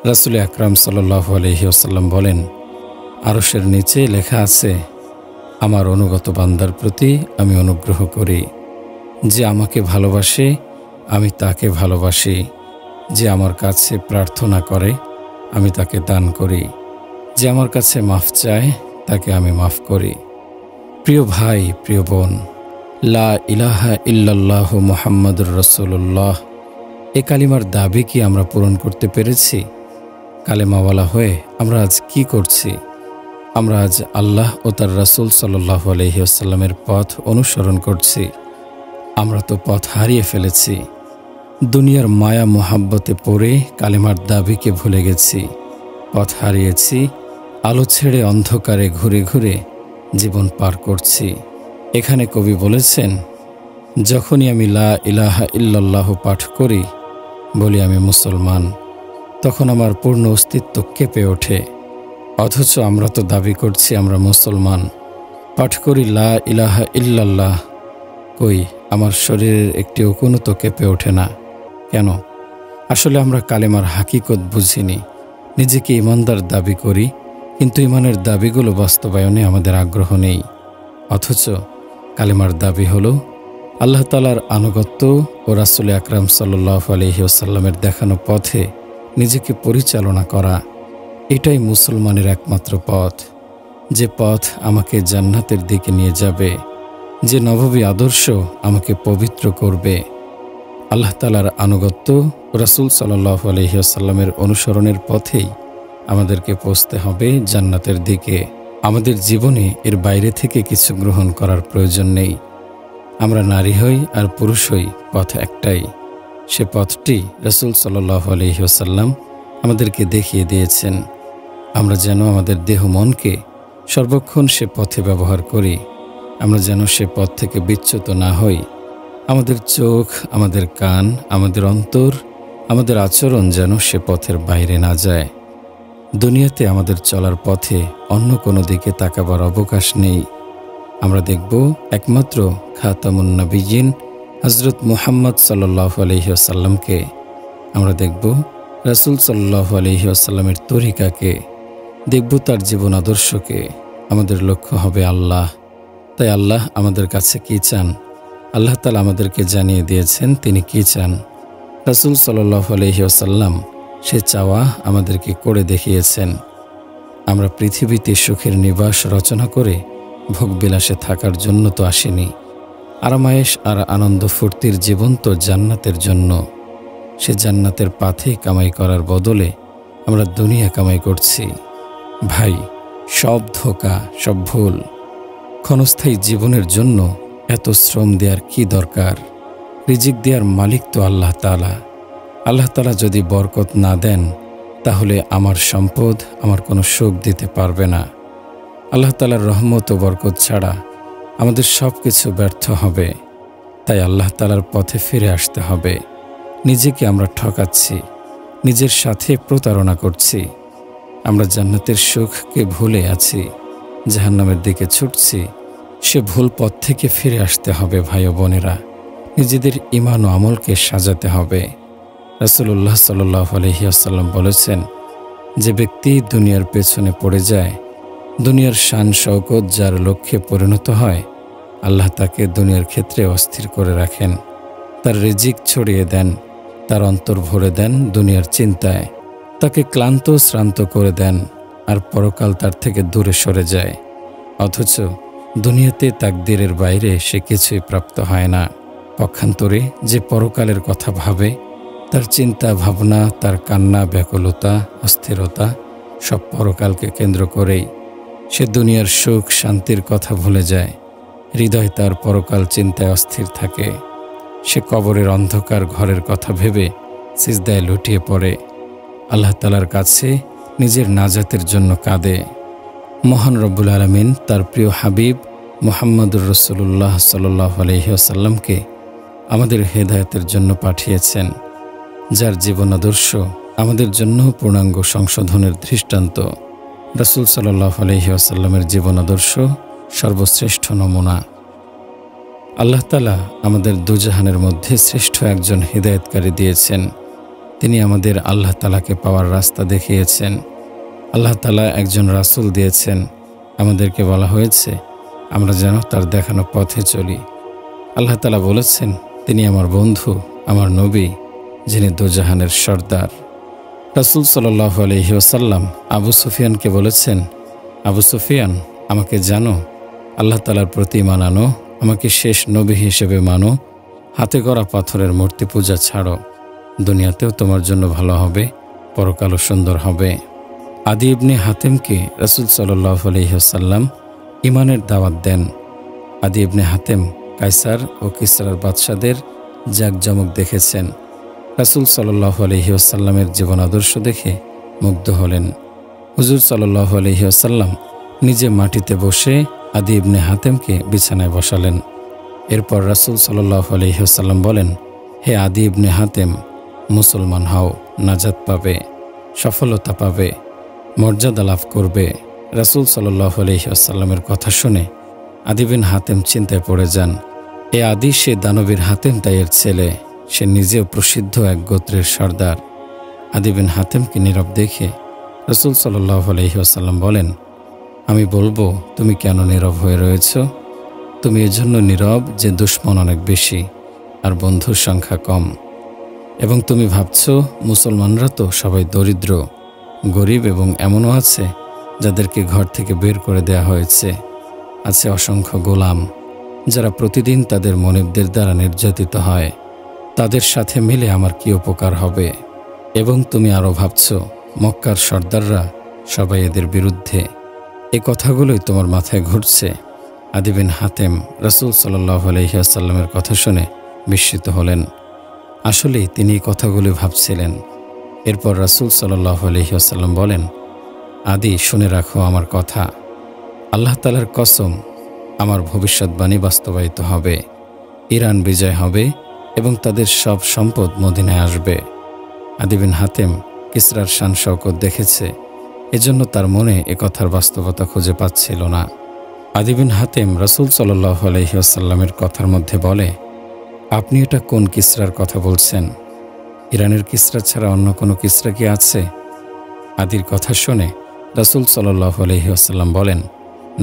S1: রাসূল আকরাম সাল্লাল্লাহু আলাইহি ওয়াসাল্লাম বলেন, আরশের নিচে লেখা আছে, আমার অনুগত বান্দার প্রতি আমি অনুগ্রহ করি। যে আমাকে ভালোবাসে আমি তাকে ভালোবাসি। যে আমার কাছে প্রার্থনা করে আমি তাকে দান করি। যে আমার কাছে মাফ চায় তাকে আমি মাফ করি। প্রিয় ভাই, প্রিয় বোন, লা ইলাহা ইল্লাল্লাহু মুহাম্মাদুর রাসূলুল্লাহ এ কালিমার দাবি কি আমরা পূরণ করতে পেরেছি? কালেমাওয়ালা হয়ে আমরা আজ কি করছি? আমরা আজ আল্লাহ ও তার রাসূল সাল্লাল্লাহু আলাইহি ওয়াসাল্লামের পথ অনুসরণ করছি। আমরা তো পথ হারিয়ে ফেলেছি। দুনিয়ার মায়া মোহাব্বতে পড়ে কালেমার দাবিকে ভুলে গেছি, পথ হারিয়েছি। আলো ছেড়ে অন্ধকারে ঘুরে ঘুরে জীবন পার করছি। এখানে কবি বলেছেন, যখনই আমি লা ইলাহা ইল্লাল্লাহ পাঠ করি, বলি আমি মুসলমান, তখন আমার পূর্ণ অস্তিত্ব কেঁপে ওঠে। অথচ আমরা তো দাবি করছি আমরা মুসলমান, পাঠ করি লা ইলাহা ইল্লাল্লাহ, কই আমার শরীরের একটি অকুনও তো কেঁপে ওঠে না। কেন? আসলে আমরা কালেমার হাকিকত বুঝিনি। নিজেকে ইমানদার দাবি করি, কিন্তু ইমানের দাবিগুলো বাস্তবায়নে আমাদের আগ্রহ নেই। অথচ কালেমার দাবি হলো আল্লাহ তাআলার আনুগত্য ও রাসূল আকরাম সাল্লাল্লাহু আলাইহি ওয়াসাল্লামের দেখানো পথে নিজেকে পরিচালনা করা। এটাই মুসলমানের একমাত্র পথ, যে পথ আমাকে জান্নাতের দিকে নিয়ে যাবে, যে নববী আদর্শ আমাকে পবিত্র করবে। আল্লাহ তাআলার আনুগত্য ও রাসূল সাল্লাল্লাহু আলাইহি ওয়াসাল্লামের অনুসরণের পথেই আমাদেরকে পৌঁছতে হবে জান্নাতের দিকে। আমাদের জীবনে এর বাইরে থেকে কিছু গ্রহণ করার প্রয়োজন নেই। আমরা নারী হই আর পুরুষ হই, পথ একটাই। সে পথটি রাসূল সাল্লাল্লাহু আলাইহি ওয়াসাল্লাম আমাদেরকে দেখিয়ে দিয়েছেন। আমরা যেন আমাদের দেহ মনকে সর্বক্ষণ সে পথে ব্যবহার করি আমরা যেন সে পথ থেকে বিচ্যুত না হই। আমাদের চোখ, আমাদের কান, আমাদের অন্তর, আমাদের আচরণ যেন সে পথের বাইরে না যায়। দুনিয়াতে আমাদের চলার পথে অন্য কোনো দিকে তাকাবার অবকাশ নেই। আমরা দেখব একমাত্র খাতামুন নবিয়্যিন হযরত মুহাম্মদ সাল্লাল্লাহু আলাইহি ওয়াসাল্লামকে। আমরা দেখব রাসূল সাল্লাল্লাহু আলাইহি ওয়াসাল্লামের তরিকাকে, দেখব তার জীবন আদর্শকে। আমাদের লক্ষ্য হবে আল্লাহ। তাই আল্লাহ আমাদের কাছে কি চান, আল্লাহ তাআলা আমাদেরকে জানিয়ে দিয়েছেন তিনি কি চান। রাসূল সাল্লাল্লাহু আলাইহি ওয়াসাল্লাম সে চাওয়া আমাদেরকে করে দেখিয়েছেন। আমরা পৃথিবীতে সুখের নিবাস রচনা করে ভোগবিলাসে থাকার জন্য তো আসিনি। আরামায়েশ আর আনন্দ ফুর্তির জীবন তো জান্নাতের জন্য। সে জান্নাতের পাথে কামাই করার বদলে আমরা দুনিয়া কামাই করছি। ভাই, সব ধোঁকা, সব ভুল। ক্ষণস্থায়ী জীবনের জন্য এত শ্রম দেওয়ার কি দরকার? রিজিক দেওয়ার মালিক তো আল্লাহ তাআলা। আল্লাহ তাআলা যদি বরকত না দেন, তাহলে আমার সম্পদ আমার কোনো সুখ দিতে পারবে না। আল্লাহ তাআলার রহমত ও বরকত ছাড়া আমাদের সব কিছু ব্যর্থ হবে। তাই আল্লাহ তাআলার পথে ফিরে আসতে হবে। নিজেকে আমরা ঠকাচ্ছি, নিজের সাথে প্রতারণা করছি। আমরা জান্নাতের সুখকে ভুলে আছি, জাহান্নামের দিকে ছুটছি। সে ভুল পথ থেকে ফিরে আসতে হবে। ভাই ও বোনেরা, নিজেদের ঈমান ও আমলকে সাজাতে হবে। রাসূলুল্লাহ সাল্লাল্লাহু আলাইহি ওয়াসাল্লাম বলেছেন, যে ব্যক্তি দুনিয়ার পেছনে পড়ে যায়, দুনিয়ার শান শওকত যার লক্ষ্যে পরিণত হয়, আল্লাহ তাকে দুনিয়ার ক্ষেত্রে অস্থির করে রাখেন। তার রিজিক ছড়িয়ে দেন, তার অন্তর ভরে দেন দুনিয়ার চিন্তায়, তাকে ক্লান্ত শ্রান্ত করে দেন, আর পরকাল তার থেকে দূরে সরে যায়। অথচ দুনিয়াতে তাকদীরের বাইরে সে কিছুই প্রাপ্ত হয় না। পক্ষান্তরে যে পরকালের কথা ভাবে, তার চিন্তা ভাবনা, তার কান্না, ব্যাকুলতা, অস্থিরতা সব পরকালকে কেন্দ্র করেই। সে দুনিয়ার সুখ শান্তির কথা ভুলে যায়। হৃদয় তার পরকাল চিন্তায় অস্থির থাকে। সে কবরের অন্ধকার ঘরের কথা ভেবে সিজদায় লুটিয়ে পড়ে, আল্লাহ তাআলার কাছে নিজের নাজাতের জন্য কাঁদে। মহান রব্বুল আলামিন তার প্রিয় হাবিব মুহাম্মদুর রাসূলুল্লাহ সাল্লাল্লাহু আলাইহি ওয়াসাল্লামকে আমাদের হেদায়েতের জন্য পাঠিয়েছেন, যার জীবন আদর্শ আমাদের জন্য পূর্ণাঙ্গ সংশোধনের দৃষ্টান্ত। রাসূল সাল্লাল্লাহু আলাইহি ওয়াসাল্লামের জীবন আদর্শ সর্বশ্রেষ্ঠ নমুনা। আল্লাহ তাআলা আমাদের দুজাহানের মধ্যে শ্রেষ্ঠ একজন হিদায়াতকারী দিয়েছেন। তিনি আমাদের আল্লাহ তাআলাকে পাওয়ার রাস্তা দেখিয়েছেন। আল্লাহ তাআলা একজন রাসূল দিয়েছেন। আমাদেরকে বলা হয়েছে আমরা যেন তার দেখানো পথে চলি। আল্লাহ তাআলা বলেছেন, তিনি আমার বন্ধু, আমার নবী, যিনি দুজাহানের সর্দার। রাসূল সাল্লাল্লাহু আলাইহি ওয়াসাল্লাম আবু সুফিয়ানকে বলেছেন, আবু সুফিয়ান, আমাকে জানো, আল্লাহ তাআলার প্রতি মানানো, আমাকে শেষ নবী হিসেবে মানো, হাতে গড়া পাথরের মূর্তি পূজা ছাড়ো। দুনিয়াতেও তোমার জন্য ভালো হবে, পরকালও সুন্দর হবে। আদি ইবনে হাতেমকে রাসূল সাল্লাল্লাহু আলাইহি ওয়াসাল্লাম ঈমানের দাওয়াত দেন। আদি ইবনে হাতেম কায়সার ও কিসরার বাদশাদের জাঁকজমক দেখেছেন। রাসূল সাল্লাল্লাহু আলাইহি ওয়াসাল্লামের জীবন আদর্শ দেখে মুগ্ধ হলেন। হুজুর সাল্লাল্লাহু আলাইহি ওয়াসাল্লাম নিজে মাটিতে বসে আদি ইবনে হাতেমকে বিছানায় বসালেন। এরপর রাসূল সাল্লাল্লাহু আলাইহি ওয়াসাল্লাম বলেন, হে আদি ইবনে হাতেম, মুসলমান হও, নাজাত পাবে, সফলতা পাবে, মর্যাদা লাভ করবে। রাসূল সাল্লাল্লাহু আলাইহি ওয়াসাল্লামের কথা শুনে আদি বিন হাতেম চিন্তায় পড়ে যান। এ আদি সে দানবীর হাতেম তাইয়ের ছেলে, সে নিজেও প্রসিদ্ধ এক গোত্রের সর্দার। আদি বিন হাতেমকে নীরব দেখে রাসূল সাল্লাল্লাহু আলাইহি ওয়াসাল্লাম বলেন, আমি বলবো তুমি কেন নীরব হয়ে রয়েছ? তুমি এজন্য নীরব যে দুশমন অনেক বেশি আর বন্ধুর সংখ্যা কম, এবং তুমি ভাবছ মুসলমানরা তো সবাই দরিদ্র, গরিব, এবং এমনও আছে যাদেরকে ঘর থেকে বের করে দেয়া হয়েছে। আছে অসংখ্য গোলাম যারা প্রতিদিন তাদের মনিবদের দ্বারা নির্যাতিত হয়। তাদের সাথে মিলে আমার কি উপকার হবে? এবং তুমি আরও ভাবছ মক্কার সর্দাররা সবাই এদের বিরুদ্ধে। এই কথাগুলোই তোমার মাথায় ঘুরছে। আদি বিন হাতেম রাসূল সাল্লাল্লাহু আলাইহি ওয়াসাল্লামের কথা শুনে বিস্মিত হলেন। আসলেই তিনি এই কথাগুলো ভাবছিলেন। এরপর রাসূল সাল্লাল্লাহু আলাইহি ওয়াসাল্লাম বলেন, আদি, শুনে রাখো আমার কথা। আল্লাহ তাআলার কসম, আমার ভবিষ্যৎবাণী বাস্তবায়িত হবে। ইরান বিজয় হবে এবং তাদের সব সম্পদ মদিনায় আসবে। আদি বিন হাতেম কিসরার শান শওকত দেখেছে, এজন্য তার মনে একথার বাস্তবতা খুঁজে পাচ্ছিল না। আদি বিন হাতেম রাসূল সাল্লাল্লাহু আলাইহি ওয়াসাল্লামের কথার মধ্যে বলে, আপনি এটা কোন কিসরার কথা বলছেন? ইরানের কিসরা ছাড়া অন্য কোনো কিসরা কি আছে? আদির কথা শুনে রাসূল সাল্লাল্লাহু আলাইহি ওয়াসাল্লাম বলেন,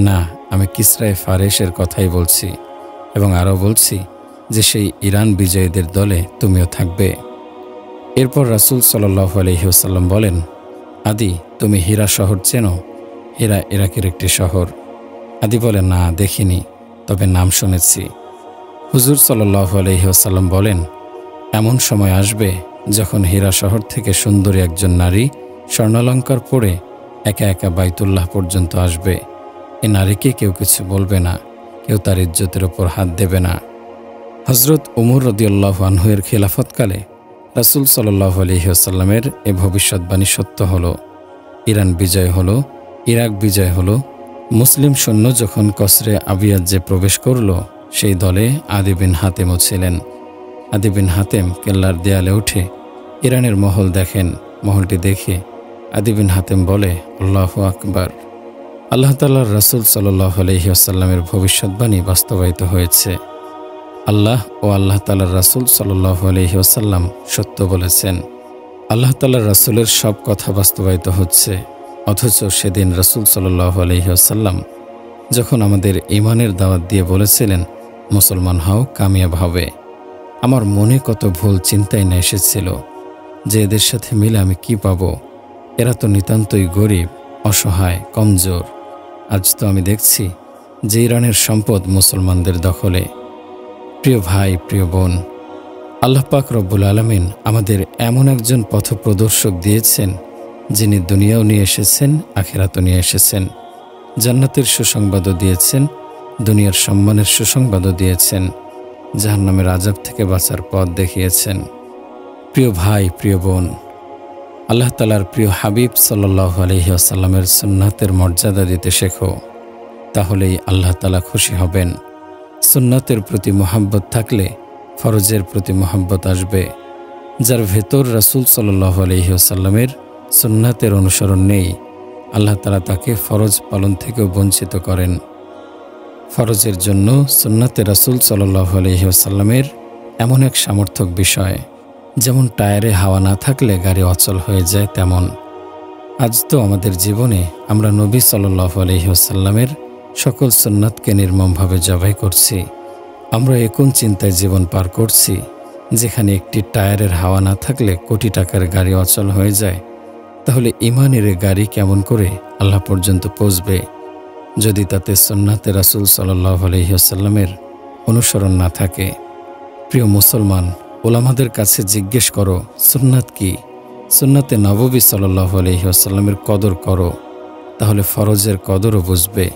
S1: না, আমি কিসরায়ে ফারেসের কথাই বলছি এবং আরও বলছি যে সেই ইরান বিজয়ীদের দলে তুমিও থাকবে। এরপর রাসূল সাল্লাল্লাহু আলাইহি ওয়াসাল্লাম বলেন, আদি, তুমি হীরা শহর চেনো? হীরা ইরাকের একটি শহর। আদি বলে, না, দেখিনি, তবে নাম শুনেছি। হুজুর সাল্লাল্লাহু আলাইহি ওয়াসাল্লাম বলেন, এমন সময় আসবে যখন হীরা শহর থেকে সুন্দরী একজন নারী স্বর্ণালঙ্কার পরে একা একা বাইতুল্লাহ পর্যন্ত আসবে। এ নারীকে কেউ কিছু বলবে না, কেউ তার ইজ্জতের ওপর হাত দেবে না। হযরত উমর রাদিয়াল্লাহু আনহু এর খিলাফতকালে রাসূল সাল্লাল্লাহু আলাইহি ওয়াসাল্লামের এ ভবিষ্যৎবাণী সত্য হলো। ইরান বিজয় হলো, ইরাক বিজয় হলো। মুসলিম সৈন্য যখন কসরে আবিয়াজ্জে প্রবেশ করল, সেই দলে আদি বিন হাতেমও ছিলেন। আদি বিন হাতেম কেল্লার দেয়ালে উঠে ইরানের মহল দেখেন। মহলটি দেখে আদি বিন হাতেম বলে, আল্লাহু আকবার, আল্লাহ তাআলার রাসূল সাল্লাল্লাহু আলাইহি ওয়াসাল্লামের ভবিষ্যৎবাণী বাস্তবায়িত হয়েছে। আল্লাহ ও আল্লাহ তাআলার রাসূল সাল্লাল্লাহু আলাইহি ওয়াসাল্লাম সত্য বলেছেন। আল্লাহ তাআলার রাসূলের সব কথা বাস্তবায়িত হচ্ছে। অথচ সেদিন রাসূল সাল্লাল্লাহু আলাইহি ওয়াসাল্লাম যখন আমাদের ঈমানের দাওয়াত দিয়ে বলেছিলেন, মুসলমান হও, কামিয়াব হবে, আমার মনে কত ভুল চিন্তাই না এসেছিল যে এদের সাথে মিলে আমি কি পাব? এরা তো নিতান্তই গরিব, অসহায়, কমজোর। আজ তো আমি দেখছি যে ইরানের সম্পদ মুসলমানদের দখলে। প্রিয় ভাই, প্রিয় বোন, আল্লাহ পাক রব্বুল আলামিন আমাদের এমন একজন পথপ্রদর্শক দিয়েছেন, যিনি দুনিয়াও নিয়ে এসেছেন, আখিরাতও নিয়ে এসেছেন। জান্নাতের সুসংবাদও দিয়েছেন, দুনিয়ার সম্মানের সুসংবাদও দিয়েছেন, জাহান্নামের আযাব থেকে বাঁচার পথ দেখিয়েছেন। প্রিয় ভাই, প্রিয় বোন, আল্লাহ তাআলার প্রিয় হাবিব সাল্লাল্লাহু আলাইহি ওয়াসাল্লামের সুন্নাতের মর্যাদা দিতে শেখো, তাহলেই আল্লাহ তাআলা খুশি হবেন। সুন্নাতের প্রতি মহব্বত থাকলে ফরজের প্রতি মহব্বত আসবে। যার ভেতর রাসূল সাল্লাল্লাহু আলাইহি ওয়াসাল্লামের সুন্নাতের অনুসরণ নেই, আল্লাহ তাআলা তাকে ফরজ পালন থেকেও বঞ্চিত করেন। ফরজের জন্য সুন্নাতে রাসূল সাল্লাল্লাহু আলাইহি ওয়াসাল্লামের এমন এক সামর্থক বিষয়, যেমন টায়ারে হাওয়া না থাকলে গাড়ি অচল হয়ে যায়, তেমন আজ তো আমাদের জীবনে আমরা নবী সাল্লাল্লাহু আলাইহি ওয়াসাল্লামের সকল সুন্নাতকে নির্মমভাবে জবাই করছি। আমরা কোন চিন্তায় জীবন পার করছি, যেখানে একটি টায়ারের হাওয়া না থাকলে কোটি টাকার গাড়ি অচল হয়ে যায়। তাহলে ঈমানের গাড়ি কেমন করে আল্লাহ পর্যন্ত পৌঁছবে, যদি তাতে সুন্নাতে রাসূল সাল্লাল্লাহু আলাইহি ওয়াসাল্লামের অনুসরণ না থাকে? প্রিয় মুসলমান, ওলামাদের কাছে জিজ্ঞেস করো, সুন্নাত কি? সুন্নাতে নববী সাল্লাল্লাহু আলাইহি ওয়াসাল্লামের কদর করো, তাহলে ফরজের কদরও বুঝবে।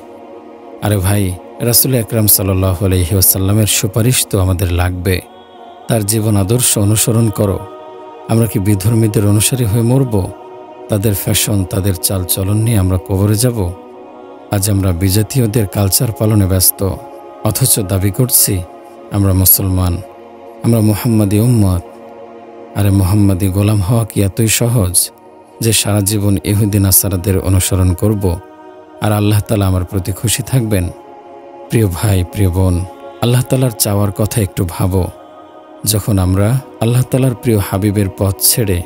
S1: আরে ভাই, রাসূল আকরাম সাল্লাল্লাহু আলাইহি ওয়াসাল্লামের সুপারিশ তো আমাদের লাগবে। তার জীবন আদর্শ অনুসরণ করো। আমরা কি বিধর্মীদের অনুসারী হয়ে মরব? তাদের ফ্যাশন, তাদের চালচলন নিয়ে আমরা কবরে যাব? আজ আমরা বিজাতীয়দের কালচার পালনে ব্যস্ত, অথচ দাবি করছি আমরা মুসলমান, আমরা মুহাম্মাদি উম্মত। আরে মুহাম্মাদি গোলাম হওয়া কি এতই সহজ যে সারা জীবন ইহুদি নাসারাদের অনুসরণ করব আর আল্লাহ তাআলা আমার প্রতি খুশি থাকবেন? প্রিয় ভাই, প্রিয় বোন, আল্লাহ তাআলার চাওয়ার কথা একটু ভাবো। যখন আমরা আল্লাহ তাআলার প্রিয় হাবিবের পথ ছেড়ে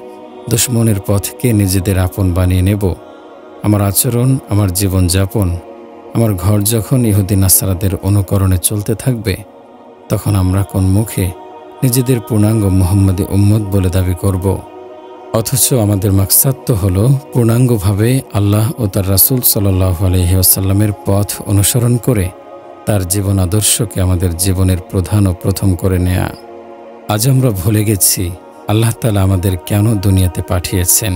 S1: দুশমনের পথকে নিজেদের আপন বানিয়ে নেব, আমার আচরণ, আমার জীবনযাপন, আমার ঘর যখন ইহুদি নাসারাদের অনুকরণে চলতে থাকবে, তখন আমরা কোন মুখে নিজেদের পূর্ণাঙ্গ মুহাম্মাদি উম্মত বলে দাবি করব? অথচ আমাদের মাকসাদ তো হলো পূর্ণাঙ্গভাবে আল্লাহ ও তার রাসূল সাল্লাল্লাহু আলাইহি ওয়াসাল্লামের পথ অনুসরণ করে তার জীবন আদর্শকে আমাদের জীবনের প্রধান ও প্রথম করে নেয়া। আজ আমরা ভুলে গেছি আল্লাহ তাআলা আমাদের কেন দুনিয়াতে পাঠিয়েছেন।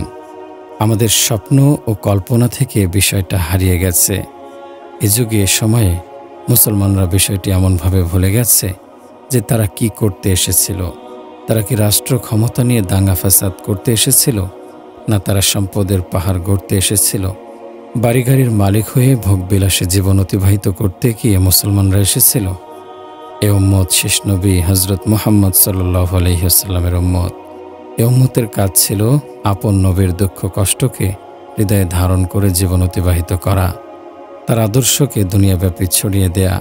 S1: আমাদের স্বপ্ন ও কল্পনা থেকে বিষয়টা হারিয়ে গেছে। এ যুগে, এ সময়ে মুসলমানরা বিষয়টি এমনভাবে ভুলে গেছে যে তারা কি করতে এসেছিল। তারা কি রাষ্ট্র ক্ষমতা নিয়ে দাঙ্গা ফাসাদ করতে এসেছিল, না তারা সম্পদের পাহাড় গড়তে এসেছিল? বাড়িগাড়ির মালিক হয়ে ভোগবিলাসে জীবন অতিবাহিত করতে কি এ মুসলমানরা এসেছিল? এ উম্মত শেষ নবী হজরত মুহাম্মদ সাল্লাল্লাহু আলাইহি ওয়াসাল্লামের উম্মত। এ উম্মতের কাজ ছিল আপন নবীর দুঃখ কষ্টকে হৃদয়ে ধারণ করে জীবন অতিবাহিত করা, তার আদর্শকে দুনিয়াব্যাপী ছড়িয়ে দেয়া,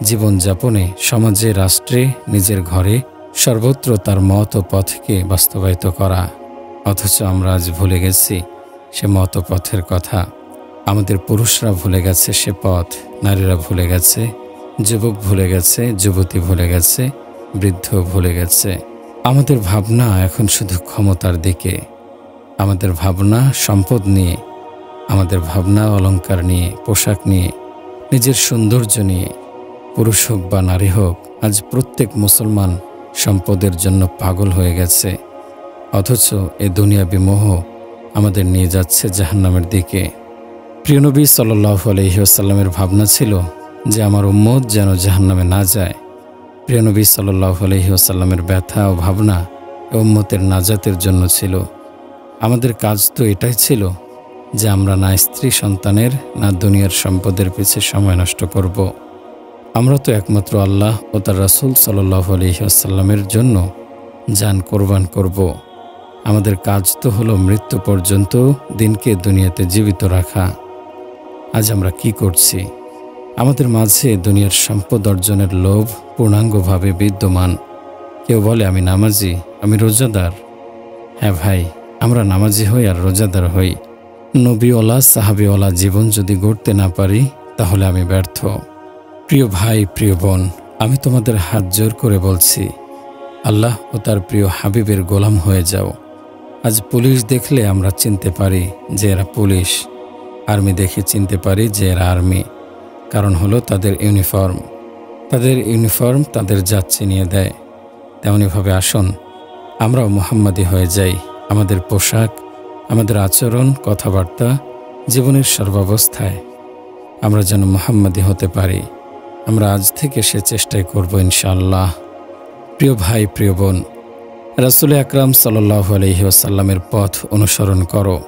S1: জীবনযাপনে, সমাজে, রাষ্ট্রে, নিজের ঘরে সর্বত্র তার মত ও পথকে বাস্তবায়িত করা। অথচ আমরা আজ ভুলে গেছি সে মত ও পথের কথা। আমাদের পুরুষরা ভুলে গেছে সে পথ, নারীরা ভুলে গেছে, যুবক ভুলে গেছে, যুবতী ভুলে গেছে, বৃদ্ধ ভুলে গেছে। আমাদের ভাবনা এখন শুধু ক্ষমতার দিকে, আমাদের ভাবনা সম্পদ নিয়ে, আমাদের ভাবনা অলংকার নিয়ে, পোশাক নিয়ে, নিজের সৌন্দর্য নিয়ে। পুরুষ হোক বা নারী হোক, আজ প্রত্যেক মুসলমান সম্পদের জন্য পাগল হয়ে গেছে। অথচ এ দুনিয়াবি মোহ আমাদের নিয়ে যাচ্ছে জাহান্নামের দিকে। প্রিয় নবী সাল্লাল্লাহু আলাইহি ওয়াসাল্লামের ভাবনা ছিল যে আমার উম্মত যেন জাহান্নামে না যায়। প্রিয় নবী সাল্লাল্লাহু আলাইহি ওয়াসাল্লামের ব্যথা ও ভাবনা উম্মতের নাজাতের জন্য ছিল। আমাদের কাজ তো এটাই ছিল যে আমরা না স্ত্রী সন্তানের না দুনিয়ার সম্পদের পিছে সময় নষ্ট করব। আমরা তো একমাত্র আল্লাহ ও তার রাসূল সাল্লাল্লাহু আলাইহি ওয়াসাল্লামের জন্য জান কোরবান করব। আমাদের কাজ তো হলো মৃত্যু পর্যন্ত দিনকে দুনিয়াতে জীবিত রাখা। আজ আমরা কি করছি? আমাদের মাঝে দুনিয়ার সম্পদ অর্জনের লোভ পূর্ণাঙ্গভাবে বিদ্যমান। কেউ বলে আমি নামাজি, আমি রোজাদার। হ্যাঁ ভাই, আমরা নামাজি হই আর রোজাদার হই। নবীওয়ালা সাহাবীওয়ালা জীবন যদি গড়তে না পারি তাহলে আমি ব্যর্থ। প্রিয় ভাই, প্রিয় বোন, আমি তোমাদের হাত জোর করে বলছি, আল্লাহ ও তার প্রিয় হাবিবের গোলাম হয়ে যাও। আজ পুলিশ দেখলে আমরা চিনতে পারি যে এরা পুলিশ, আর্মি দেখে চিনতে পারি যে এরা আর্মি। কারণ হলো তাদের ইউনিফর্ম। তাদের ইউনিফর্ম তাদের জাত চিনিয়ে দেয়। তেমনিভাবে আসুন আমরাও মুহাম্মাদি হয়ে যাই। আমাদের পোশাক, আমাদের আচরণ, কথাবার্তা, জীবনের সর্বাবস্থায় আমরা যেন মুহাম্মাদি হতে পারি। আমরা আজ থেকে সে চেষ্টাই করব ইনশাআল্লাহ। প্রিয় ভাই, প্রিয় বোন, রাসূল আকরাম সাল্লাল্লাহু আলাইহি ওয়াসাল্লামের পথ অনুসরণ করো।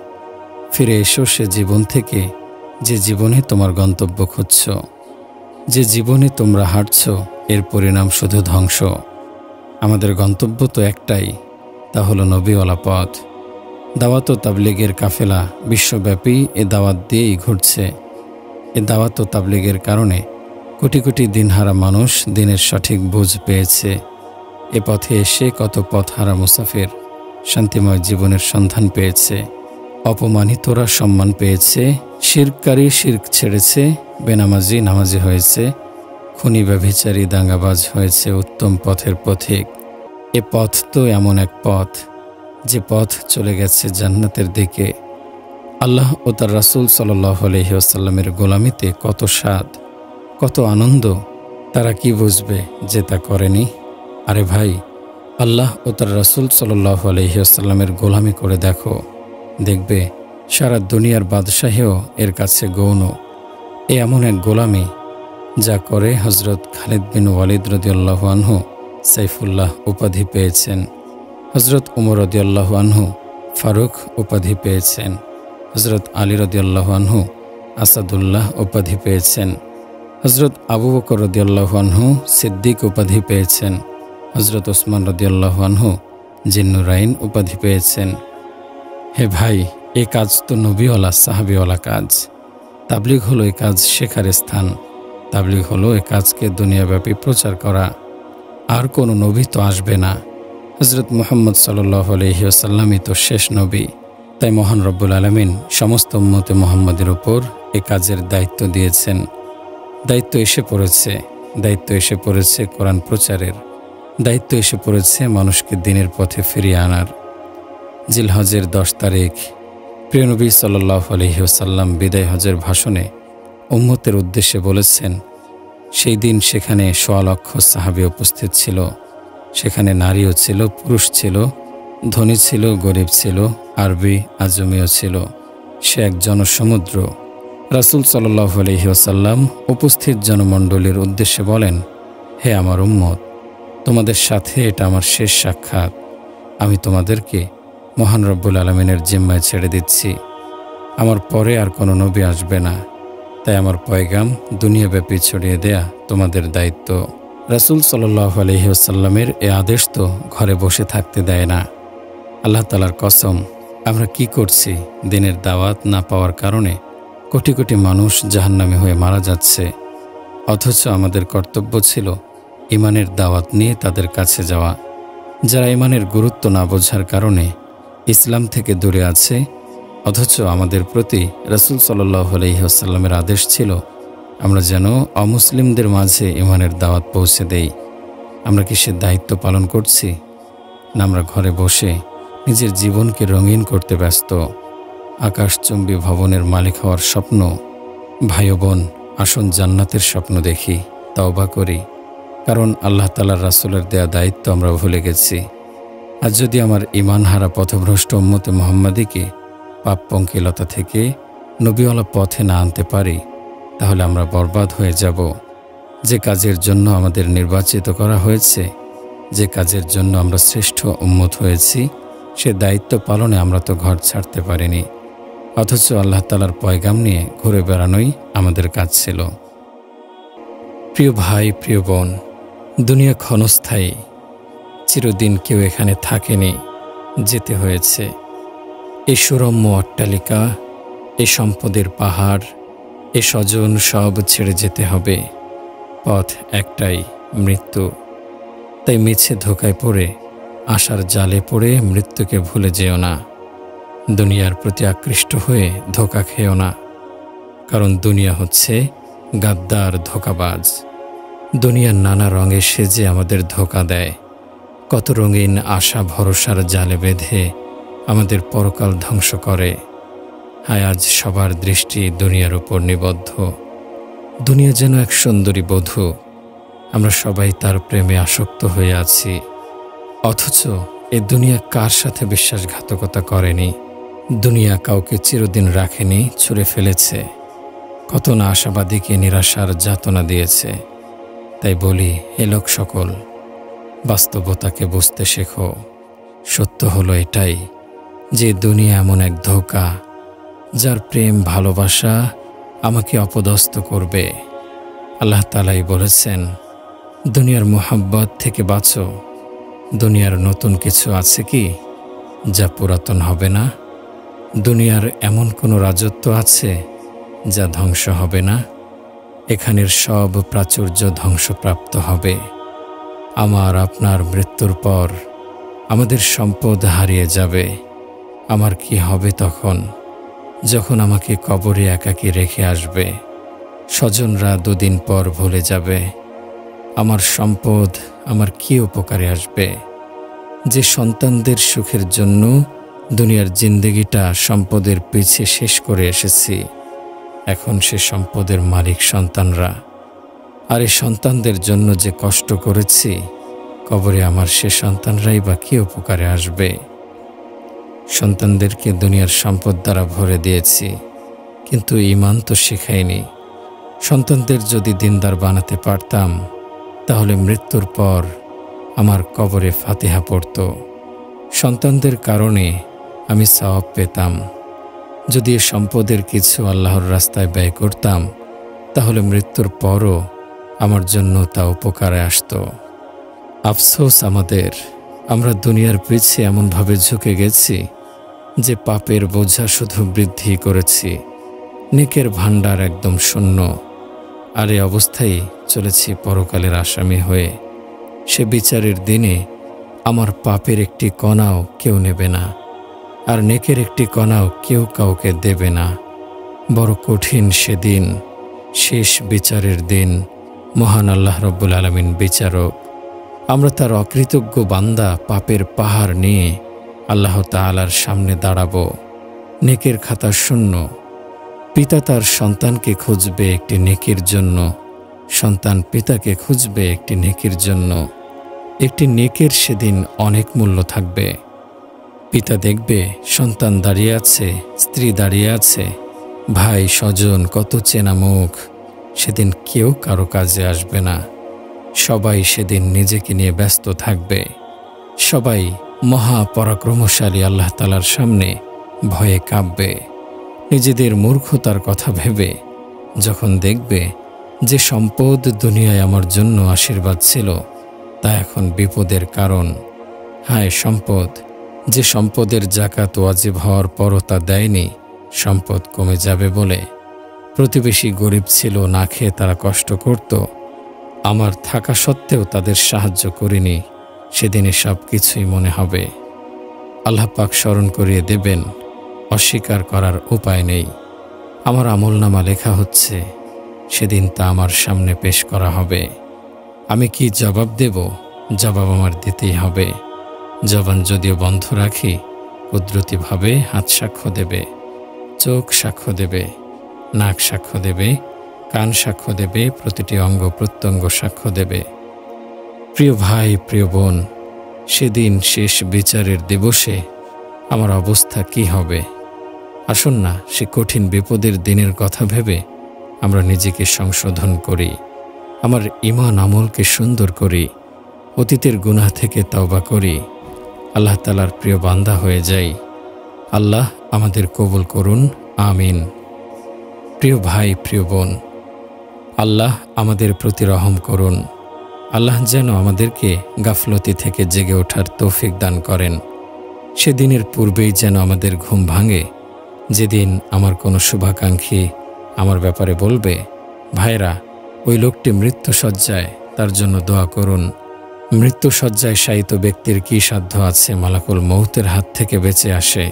S1: ফিরে এসো সে জীবন থেকে যে জীবনে তোমার গন্তব্য খুঁজছ। যে জীবনে তোমরা হাঁটছ এর পরিণাম শুধু ধ্বংস। আমাদের গন্তব্য তো একটাই, তা হলো নবীওয়ালা পথ। দাওয়াত ও তাবলীগের কাফেলা বিশ্বব্যাপী এ দাওয়াত দিয়েই ঘুরছে। এ দাওয়াত ও তাবলীগের কারণে কোটি কোটি দিনহারা মানুষ দিনের সঠিক বুঝ পেয়েছে। এ পথে এসে কত পথহারা মুসাফির শান্তিময় জীবনের সন্ধান পেয়েছে। অপমানিতরা সম্মান পেয়েছে, শিরককারী শিরক ছেড়েছে, বেনামাজি নামাজি হয়েছে, খুনি ব্যভিচারী দাঙ্গাবাজ হয়েছে উত্তম পথের পথিক। এ পথ তো এমন এক পথ যে পথ চলে গেছে জান্নাতের দিকে। আল্লাহ ও তার রাসূল সাল্লাল্লাহু আলাইহি ওয়াসাল্লামের গোলামিতে কত স্বাদ, কত আনন্দ। তারা কি বুঝবে যে তা করেনি? আরে ভাই, আল্লাহ ও তার রাসূল সাল্লাল্লাহু আলাইহি ওয়াসাল্লামের গোলামি করে দেখো, দেখবে সারা দুনিয়ার বাদশাহীও এর কাছে গৌণ। এ এমন এক গোলামি যা করে হযরত খালিদ বিন ওয়ালিদ রাদিয়াল্লাহু আনহু সাইফুল্লাহ উপাধি পেয়েছেন, হযরত উমর রাদিয়াল্লাহু আনহু ফারুক উপাধি পেয়েছেন, হযরত আলী রাদিয়াল্লাহু আনহু আসাদুল্লাহ উপাধি পেয়েছেন, হযরত আবু বকর রাদিয়াল্লাহু আনহু সিদ্দিক উপাধি পেয়েছেন, হযরত ওসমান রাদিয়াল্লাহু আনহু জিন্নুরাইন উপাধি পেয়েছেন। হে ভাই, এ কাজ তো নবীওয়ালা সাহাবীওয়ালা কাজ। তাবলীগ হলো এ কাজ শেখার স্থান। তাবলীগ হলো এ কাজকে দুনিয়াব্যাপী প্রচার করা। আর কোনো নবী তো আসবে না। হযরত মুহাম্মদ সাল্লাল্লাহু আলাইহি ওয়াসাল্লামই তো শেষ নবী। তাই মহান রব্বুল আলামিন সমস্ত উম্মতে মুহাম্মাদের উপর এ কাজের দায়িত্ব দিয়েছেন। দায়িত্ব এসে পড়েছে কোরআন প্রচারের। দায়িত্ব এসে পড়েছে মানুষকে দিনের পথে ফিরিয়ে আনার। জিলহজের 10 তারিখ প্রিয় নবী সাল্লাল্লাহু আলাইহি ওয়াসাল্লাম বিদায় হজের ভাষণে উম্মতের উদ্দেশ্যে বলেছেন, সেই দিন সেখানে 1.25 লক্ষ সাহাবী উপস্থিত ছিল। সেখানে নারীও ছিল, পুরুষ ছিল, ধনী ছিল, গরিব ছিল, আরবি আজমিও ছিল। সে এক জনসমুদ্র। রাসূল সাল্লাল্লাহু আলাইহি ওয়াসাল্লাম উপস্থিত জনমণ্ডলীর উদ্দেশ্যে বলেন, হে আমার উম্মত, তোমাদের সাথে এটা আমার শেষ সাক্ষাৎ। আমি তোমাদেরকে মহান রব্বুল আলামিনের জিম্মায় ছেড়ে দিচ্ছি। আমার পরে আর কোনো নবী আসবে না, তাই আমার পয়গাম দুনিয়াব্যাপী ছড়িয়ে দেয়া তোমাদের দায়িত্ব। রাসূল সাল্লাল্লাহু আলাইহি ওয়াসাল্লামের এ আদেশ তো ঘরে বসে থাকতে দেয় না। আল্লাহ তাআলার কসম, আমরা কি করছি? দিনের দাওয়াত না পাওয়ার কারণে কোটি কোটি মানুষ জাহান্নামী হয়ে মারা যাচ্ছে, অথচ আমাদের কর্তব্য ছিল ঈমানের দাওয়াত নিয়ে তাদের কাছে যাওয়া। যারা ঈমানের গুরুত্ব না বোঝার কারণে ইসলাম থেকে দূরে আছে, অথচ আমাদের প্রতি রাসূল সাল্লাল্লাহু আলাইহি ওয়াসাল্লামের আদেশ ছিল আমরা যেন অমুসলিমদের মাঝে ঈমানের দাওয়াত পৌঁছে দেই। আমরা কি সে দায়িত্ব পালন করছি? না আমরা ঘরে বসে নিজের জীবনকে রঙিন করতে ব্যস্ত? আকাশচুম্বী ভবনের মালিক হওয়ার স্বপ্ন, ভাই ও বোন আসন জান্নাতের স্বপ্ন দেখি, তওবা করি, কারণ আল্লাহ তাআলার রাসূলের দেয়া দায়িত্ব আমরা ভুলে গেছি। আর যদি আমার ঈমানহারা পথভ্রষ্ট উম্মতে মুহাম্মাদীকে পাপ পঙ্কিলতা থেকে নবীওয়ালা পথে না আনতে পারি, তাহলে আমরা বরবাদ হয়ে যাব। যে কাজের জন্য আমাদের নির্বাচিত করা হয়েছে, যে কাজের জন্য আমরা শ্রেষ্ঠ উম্মত হয়েছি, সে দায়িত্ব পালনে আমরা তো ঘর ছাড়তে পারিনি, অথচ আল্লাহ তাআলার পয়গাম নিয়ে ঘুরে বেড়ানোই আমাদের কাজ ছিল। প্রিয় ভাই, প্রিয় বোন, দুনিয়া ক্ষণস্থায়ী, চিরদিন কেউ এখানে থাকেনি, যেতে হয়েছে। এই সুরম্য অট্টালিকা, এই সম্পদের পাহাড়, এ স্বজন সব ছেড়ে যেতে হবে। পথ একটাই, মৃত্যু। তাই মিছে ধোকায় পড়ে, আশার জালে পড়ে মৃত্যুকে ভুলে যেও না। দুনিয়ার প্রতি আকৃষ্ট হয়ে ধোকা খেও না, কারণ দুনিয়া হচ্ছে গাদ্দার, ধোঁকাবাজ। দুনিয়ার নানা রঙে সেজে আমাদের ধোঁকা দেয়, কত রঙিন আশা ভরসার জালে বেঁধে আমাদের পরকাল ধ্বংস করে। হায়, আজ সবার দৃষ্টি দুনিয়ার উপর নিবদ্ধ। দুনিয়া যেন এক সুন্দরী বধূ, আমরা সবাই তার প্রেমে আসক্ত হয়ে আছি, অথচ এ দুনিয়া কার সাথে বিশ্বাসঘাতকতা করেনি? দুনিয়া কাউকে চিরদিন রাখেনি, ছুঁড়ে ফেলেছে। কত না আশাবাদীকে নিরাশার যাতনা দিয়েছে। তাই বলি, হে লোক সকল, বাস্তবতাকে বুঝতে শেখো। সত্য হলো এটাই যে দুনিয়া এমন এক ধোঁকা, যার প্রেম ভালোবাসা আমাকে অপদস্থ করবে। আল্লাহ তাআলাই বলেছেন, দুনিয়ার মোহাব্বত থেকে বাঁচো। দুনিয়ার নতুন কিছু আছে কি যা পুরাতন হবে না? দুনিয়ার এমন কোনো রাজত্ব আছে যা ধ্বংস হবে না? এখানের সব প্রাচুর্য ধ্বংসপ্রাপ্ত হবে। আমার আপনার মৃত্যুর পর আমাদের সম্পদ হারিয়ে যাবে। আমার কি হবে তখন, যখন আমাকে কবরে একাকী রেখে আসবে? স্বজনরা দুদিন পর ভুলে যাবে। আমার সম্পদ আমার কি উপকারে আসবে? যে সন্তানদের সুখের জন্য দুনিয়ার জিন্দেগিটা সম্পদের পিছে শেষ করে এসেছি, এখন সে সম্পদের মালিক সন্তানরা। আর এই সন্তানদের জন্য যে কষ্ট করেছি, কবরে আমার সে সন্তানরাই বা কি উপকারে আসবে? সন্তানদেরকে দুনিয়ার সম্পদ দ্বারা ভরে দিয়েছি, কিন্তু ঈমান তো শেখাইনি। সন্তানদের যদি দিনদার বানাতে পারতাম, তাহলে মৃত্যুর পর আমার কবরে ফাতিহা পড়ত। সন্তানদের কারণে আমি সওয়াব পেতাম। যদি এ সম্পদের কিছু আল্লাহর রাস্তায় ব্যয় করতাম, তাহলে মৃত্যুর পরও আমার জন্য তা উপকারে আসত। আফসোস আমাদের, আমরা দুনিয়ার পিছে এমনভাবে ঝুঁকে গেছি যে পাপের বোঝা শুধু বৃদ্ধি করেছি, নেকের ভাণ্ডার একদম শূন্য। আর এই অবস্থায় চলেছি পরকালের আসামি হয়ে। সে বিচারের দিনে আমার পাপের একটি কণাও কেউ নেবে না, আর নেকের একটি কণাও কেউ কাউকে দেবে না। বড় কঠিন সেদিন, শেষ বিচারের দিন। মহান আল্লাহ রব্বুল আলামিন বিচারক। আমরা তার অকৃতজ্ঞ বান্দা পাপের পাহাড় নিয়ে আল্লাহ তাআলার সামনে দাঁড়াবো। নেকের খাতা শূন্য। পিতা তার সন্তানকে খুঁজবে একটি নেকির জন্য, সন্তান পিতাকে খুঁজবে একটি নেকির জন্য। একটি নেকের সেদিন অনেক মূল্য থাকবে। পিতা দেখবে সন্তান দাঁড়িয়ে আছে, স্ত্রী দাঁড়িয়ে আছে, ভাই স্বজন, কত চেনা মুখ। সেদিন কেউ কারো কাজে আসবে না। সবাই সেদিন নিজেকে নিয়ে ব্যস্ত থাকবে। সবাই মহাপরাক্রমশালী আল্লাহ তাআলার সামনে ভয়ে কাঁপবে। নিজেদের মূর্খতার কথা ভেবে যখন দেখবে যে সম্পদ দুনিয়ায় আমার জন্য আশীর্বাদ ছিল তা এখন বিপদের কারণ। হায় সম্পদ, যে সম্পদের জাকাত ওয়াজিব হওয়ার পরও তা দেয়নি, সম্পদ কমে যাবে বলে। প্রতিবেশী গরিব ছিল, না খেয়ে তারা কষ্ট করত, আমার থাকা সত্ত্বেও তাদের সাহায্য করিনি, সেদিনে সব কিছুই মনে হবে। আল্লাহ পাক স্মরণ করিয়ে দেবেন, অস্বীকার করার উপায় নেই। আমার আমলনামা লেখা হচ্ছে, সেদিন তা আমার সামনে পেশ করা হবে। আমি কি জবাব দেব? জবাব আমার দিতেই হবে। জবান যদিও বন্ধ রাখি, কুদরতিভাবে হাত সাক্ষ্য দেবে, চোখ সাক্ষ্য দেবে, নাক সাক্ষ্য দেবে, কান সাক্ষ্য দেবে, প্রতিটি অঙ্গ প্রত্যঙ্গ সাক্ষ্য দেবে। প্রিয় ভাই, প্রিয় বোন, সেদিন শেষ বিচারের দিবসে আমার অবস্থা কি হবে? আসুন না, সে কঠিন বিপদের দিনের কথা ভেবে আমরা নিজেকে সংশোধন করি, আমার ঈমান আমলকে সুন্দর করি, অতীতের গুনাহ থেকে তওবা করি, আল্লাহ তাআলার প্রিয় বান্দা হয়ে যাই। আল্লাহ আমাদের কবুল করুন, আমিন। প্রিয় ভাই, প্রিয় বোন, আল্লাহ আমাদের প্রতি রহম করুন। আল্লাহ যেন আমাদেরকে গাফলতি থেকে জেগে ওঠার তৌফিক দান করেন। সেদিনের পূর্বেই যেন আমাদের ঘুম ভাঙে, যেদিন আমার কোনো শুভাকাঙ্ক্ষী আমার ব্যাপারে বলবে, ভাইরা, ওই লোকটি মৃত্যুশয্যায়, তার জন্য দোয়া করুন। মৃত্যুশয্যায় শায়িত ব্যক্তির কি সাধ্য আছে মালাকুল মউতের হাত থেকে বেঁচে আসে?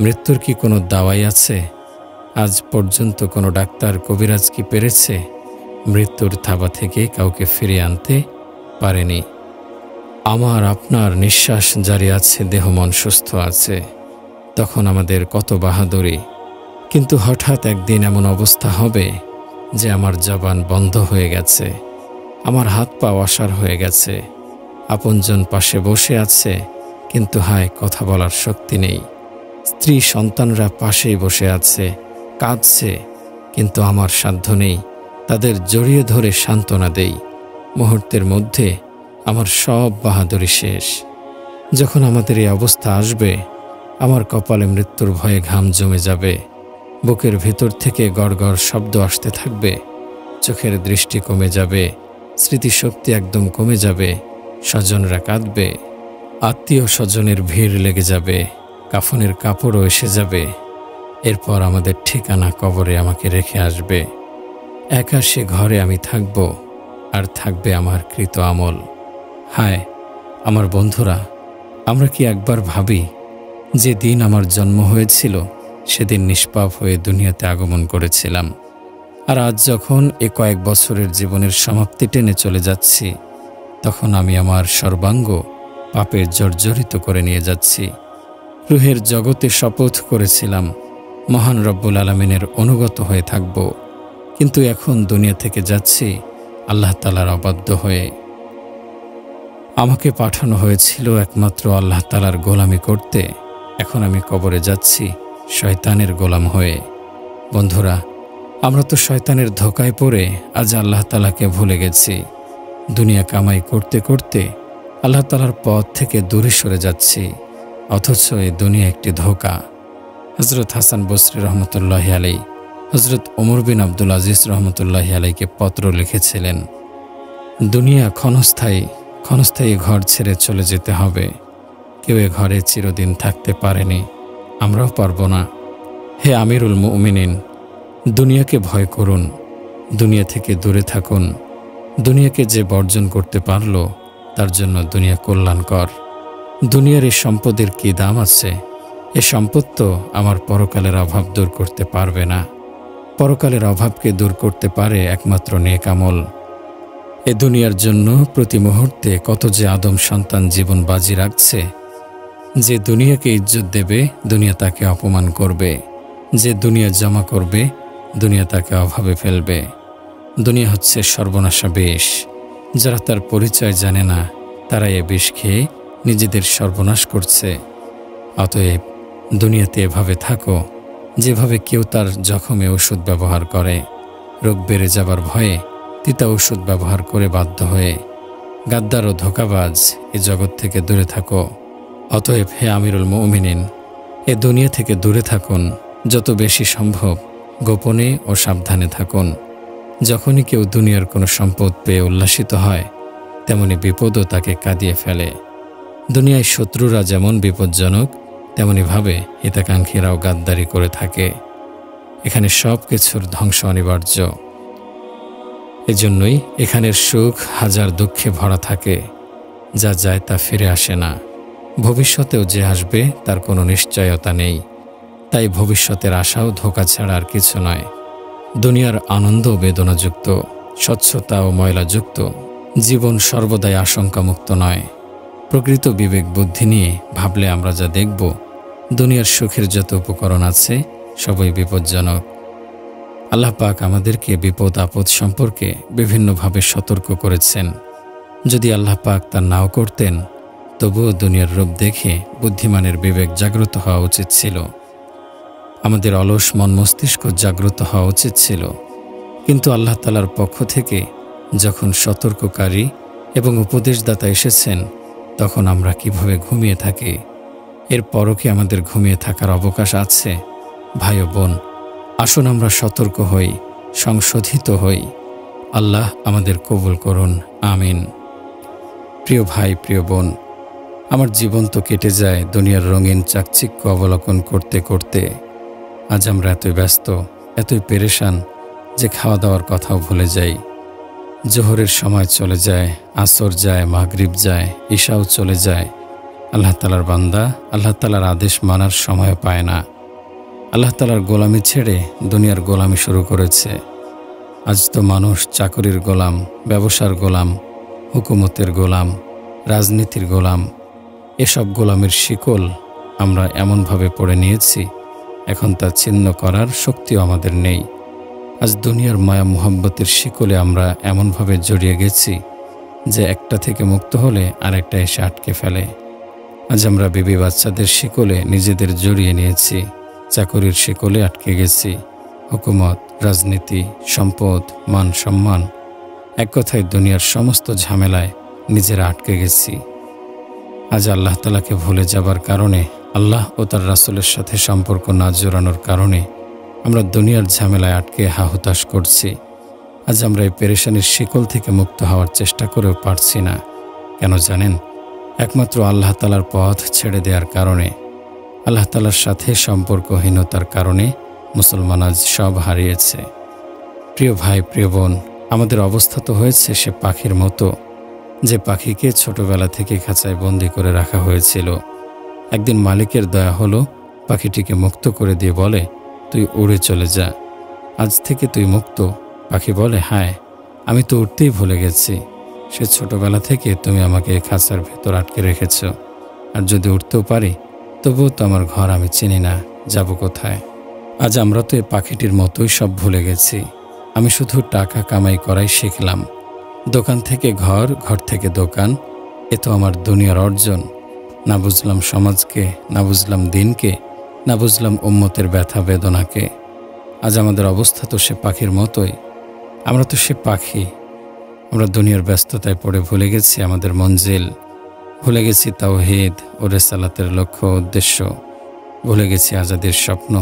S1: মৃত্যুর কি কোনো দাওয়াই আছে? আজ পর্যন্ত কোনো ডাক্তার কবিরাজ কি পেরেছে মৃত্যুর থাবা থেকে কাউকে ফিরিয়ে আনতে? পারেনি। আমার আপনার নিঃশ্বাস জারি আছে, দেহ মন সুস্থ আছে, তখন আমাদের কত বাহাদুরি। কিন্তু হঠাৎ একদিন এমন অবস্থা হবে যে আমার জবান বন্ধ হয়ে গেছে, আমার হাত পা অসাড় হয়ে গেছে, আপনজন পাশে বসে আছে, কিন্তু হায় কথা বলার শক্তি নেই। স্ত্রী সন্তানরা পাশেই বসে আছে, কাঁদছে, কিন্তু আমার সাধ্য নেই তাদের জড়িয়ে ধরে সান্ত্বনা দেই। মুহূর্তের মধ্যে আমার সব বাহাদুরি শেষ। যখন আমাদের এই অবস্থা আসবে, আমার কপালে মৃত্যুর ভয়ে ঘাম জমে যাবে, বুকের ভেতর থেকে গড়গড় শব্দ আসতে থাকবে, চোখের দৃষ্টি কমে যাবে, স্মৃতিশক্তি একদম কমে যাবে, স্বজনরা কাঁদবে, আত্মীয় স্বজনের ভিড় লেগে যাবে, কাফনের কাপড়ও এসে যাবে। এরপর আমাদের ঠিকানা কবরে আমাকে রেখে আসবে। একা সে ঘরে আমি থাকব, আর থাকবে আমার কৃত আমল। হায় আমার বন্ধুরা, আমরা কি একবার ভাবি যে দিন আমার জন্ম হয়েছিল সেদিন নিষ্পাপ হয়ে দুনিয়াতে আগমন করেছিলাম, আর আজ যখন কয়েক বছরের জীবনের সমাপ্তি টেনে চলে যাচ্ছি, তখন আমি আমার সর্বাঙ্গ পাপে জর্জরিত করে নিয়ে যাচ্ছি। রুহের জগতে শপথ করেছিলাম মহান রব্বুল আলামিনের অনুগত হয়ে থাকব, কিন্তু এখন দুনিয়া থেকে যাচ্ছি আল্লাহ তাআলার অবাধ্য হয়ে। আমাকে পাঠানো হয়েছিল একমাত্র আল্লাহ তাআলার গোলামি করতে, এখন আমি কবরে যাচ্ছি শয়তানের গোলাম হয়ে। বন্ধুরা, আমরা তো শয়তানের ধোঁকায় পড়ে আজ আল্লাহ তাআলাকে ভুলে গেছি। দুনিয়া কামাই করতে করতে আল্লাহ তাআলার পথ থেকে দূরে সরে যাচ্ছি, অথচ এই দুনিয়া একটি ধোঁকা। হযরত হাসান বসরি রহমতুল্লাহি আলাইহি হযরত ওমর বিন আব্দুল আজিজ রহমতুল্লাহি আলাইহিকে পত্র লিখেছিলেন, দুনিয়া ক্ষণস্থায়ী, ক্ষণস্থায়ী ঘর ছেড়ে চলে যেতে হবে। কেউ এ ঘরে চিরদিন থাকতে পারেনি, আমরাও পারব না। হে আমিরুল মুমিনিন, দুনিয়াকে ভয় করুন, দুনিয়া থেকে দূরে থাকুন। দুনিয়াকে যে বর্জন করতে পারল তার জন্য দুনিয়া কল্যাণকর। দুনিয়ার এই সম্পদের কি দাম আছে? এ সম্পদ তো আমার পরকালের অভাব দূর করতে পারবে না। পরকালের অভাবকে দূর করতে পারে একমাত্র নেক আমল। এ দুনিয়ার জন্য প্রতি মুহূর্তে কত যে আদম সন্তান জীবন বাজি রাখছে। যে দুনিয়াকে ইজ্জত দেবে, দুনিয়া তাকে অপমান করবে। যে দুনিয়া জমা করবে, দুনিয়া তাকে অভাবে ফেলবে। দুনিয়া হচ্ছে সর্বনাশা বিষ। যারা তার পরিচয় জানে না, তারা এ বিষ খেয়ে নিজেদের সর্বনাশ করছে। অতএব দুনিয়াতে এভাবে থাকো যেভাবে কেউ তার জখমে ওষুধ ব্যবহার করে, রোগ বেড়ে যাবার ভয়ে তিতা ওষুধ ব্যবহার করে বাধ্য হয়ে। গাদ্দার ও ধোঁকাবাজ এ জগৎ থেকে দূরে থাকো। অতএব হে আমিরুল মুমিনিন, এ দুনিয়া থেকে দূরে থাকুন, যত বেশি সম্ভব গোপনে ও সাবধানে থাকুন। যখনই কেউ দুনিয়ার কোনো সম্পদ পেয়ে উল্লাসিত হয়, তেমনি বিপদও তাকে কাঁদিয়ে ফেলে। দুনিয়ায় শত্রুরা যেমন বিপজ্জনক, তেমনিভাবে হিতাকাঙ্ক্ষীরাও গাদ্দারি করে থাকে। এখানে সব কিছুর ধ্বংস অনিবার্য। এজন্যই এখানের সুখ হাজার দুঃখে ভরা থাকে, যা যায় তা ফিরে আসে না। ভবিষ্যতেও যে আসবে তার কোনো নিশ্চয়তা নেই। তাই ভবিষ্যতের আশাও ধোঁকা ছাড়া আর কিছু নয়। দুনিয়ার আনন্দ বেদনাযুক্ত, স্বচ্ছতা ও ময়লাযুক্ত। জীবন সর্বদাই আশঙ্কামুক্ত নয়। প্রকৃত বিবেক বুদ্ধি নিয়ে ভাবলে আমরা যা দেখব, দুনিয়ার সুখের যত উপকরণ আছে সবই বিপজ্জনক। আল্লাহ পাক আমাদেরকে বিপদ আপদ সম্পর্কে বিভিন্নভাবে সতর্ক করেছেন। যদি আল্লাহ পাক তা নাও করতেন, তবুও দুনিয়ার রূপ দেখে বুদ্ধিমানের বিবেক জাগ্রত হওয়া উচিত ছিল। আমাদের অলস মন মস্তিষ্ক জাগ্রত হওয়া উচিত ছিল। কিন্তু আল্লাহ তাআলার পক্ষ থেকে যখন সতর্ককারী এবং উপদেশদাতা এসেছেন, তখন আমরা কিভাবে ঘুমিয়ে থাকি? এরপরও কি আমাদের ঘুমিয়ে থাকার অবকাশ আছে? ভাই ও বোন, আসুন আমরা সতর্ক হই, সংশোধিত হই। আল্লাহ আমাদের কবুল করুন, আমিন। প্রিয় ভাই, প্রিয় বোন, আমার জীবন তো কেটে যায় দুনিয়ার রঙিন চাকচিক্য অবলোকন করতে করতে। আজ আমরা এতই ব্যস্ত, এতই পেরেশান যে খাওয়া দাওয়ার কথাও ভুলে যাই। জোহরের সময় চলে যায়, আসর যায়, মাগরিব যায়, ঈশাও চলে যায়। আল্লাহ তাআলার বান্দা আল্লাহ তাআলার আদেশ মানার সময় পায় না। আল্লাহ তাআলার গোলামি ছেড়ে দুনিয়ার গোলামি শুরু করেছে। আজ তো মানুষ চাকরির গোলাম, ব্যবসার গোলাম, হুকুমতের গোলাম, রাজনীতির গোলাম। এসব গোলামের শিকল আমরা এমনভাবে পড়ে নিয়েছি, এখন তা ছিন্ন করার শক্তিও আমাদের নেই। আজ দুনিয়ার মায়া মুহাব্বতের শিকলে আমরা এমনভাবে জড়িয়ে গেছি যে একটা থেকে মুক্ত হলে আরেকটা এসে আটকে ফেলে। আজ আমরা বিবি বাচ্চাদের শিকলে নিজেদের জড়িয়ে নিয়েছি, চাকরির শিকলে আটকে গেছি, হুকুমত, রাজনীতি, সম্পদ, মান সম্মান, এক কথায় দুনিয়ার সমস্ত ঝামেলায় নিজেরা আটকে গেছি। আজ আল্লাহ তাআলাকে ভুলে যাবার কারণে, আল্লাহ ও তার রাসূলের সাথে সম্পর্ক না জোড়ানোর কারণে আমরা দুনিয়ার ঝামেলায় আটকে হাহুতাশ করছি। আজ আমরা এই পেরেশানির শিকল থেকে মুক্ত হওয়ার চেষ্টা করেও পারছি না। কেন জানেন? একমাত্র আল্লাহ তাআলার পথ ছেড়ে দেওয়ার কারণে, আল্লাহ তাআলার সাথে সম্পর্কহীনতার কারণে মুসলমান আজ সব হারিয়েছে। প্রিয় ভাই, প্রিয় বোন, আমাদের অবস্থা তো হয়েছে সে পাখির মতো, যে পাখিকে ছোটবেলা থেকে খাঁচায় বন্দি করে রাখা হয়েছিল। একদিন মালিকের দয়া হলো, পাখিটিকে মুক্ত করে দিয়ে বলে, তুই উড়ে চলে যা, আজ থেকে তুই মুক্ত। পাখি বলে, হায়, আমি তো উড়তেই ভুলে গেছি। সে ছোটবেলা থেকে তুমি আমাকে খাঁচার ভেতর আটকে রেখেছ, আর যদি উঠতেও পারি তবুও তো আমার ঘর আমি চিনি না, যাব কোথায়? আজ আমরা তো এই পাখিটির মতোই সব ভুলে গেছি। আমি শুধু টাকা কামাই করাই শিখলাম। দোকান থেকে ঘর, ঘর থেকে দোকান, এ তো আমার দুনিয়ার অর্জন। না বুঝলাম সমাজকে, না বুঝলাম দিনকে, না বুঝলাম উম্মতের ব্যথা বেদনাকে। আজ আমাদের অবস্থা তো সে পাখির মতোই। আমরা তো সে পাখি। আমরা দুনিয়ার ব্যস্ততায় পড়ে ভুলে গেছি আমাদের মঞ্জিল, ভুলে গেছি তাওহীদ ও রিসালাতের লক্ষ্য উদ্দেশ্য, ভুলে গেছি আজাদের স্বপ্ন,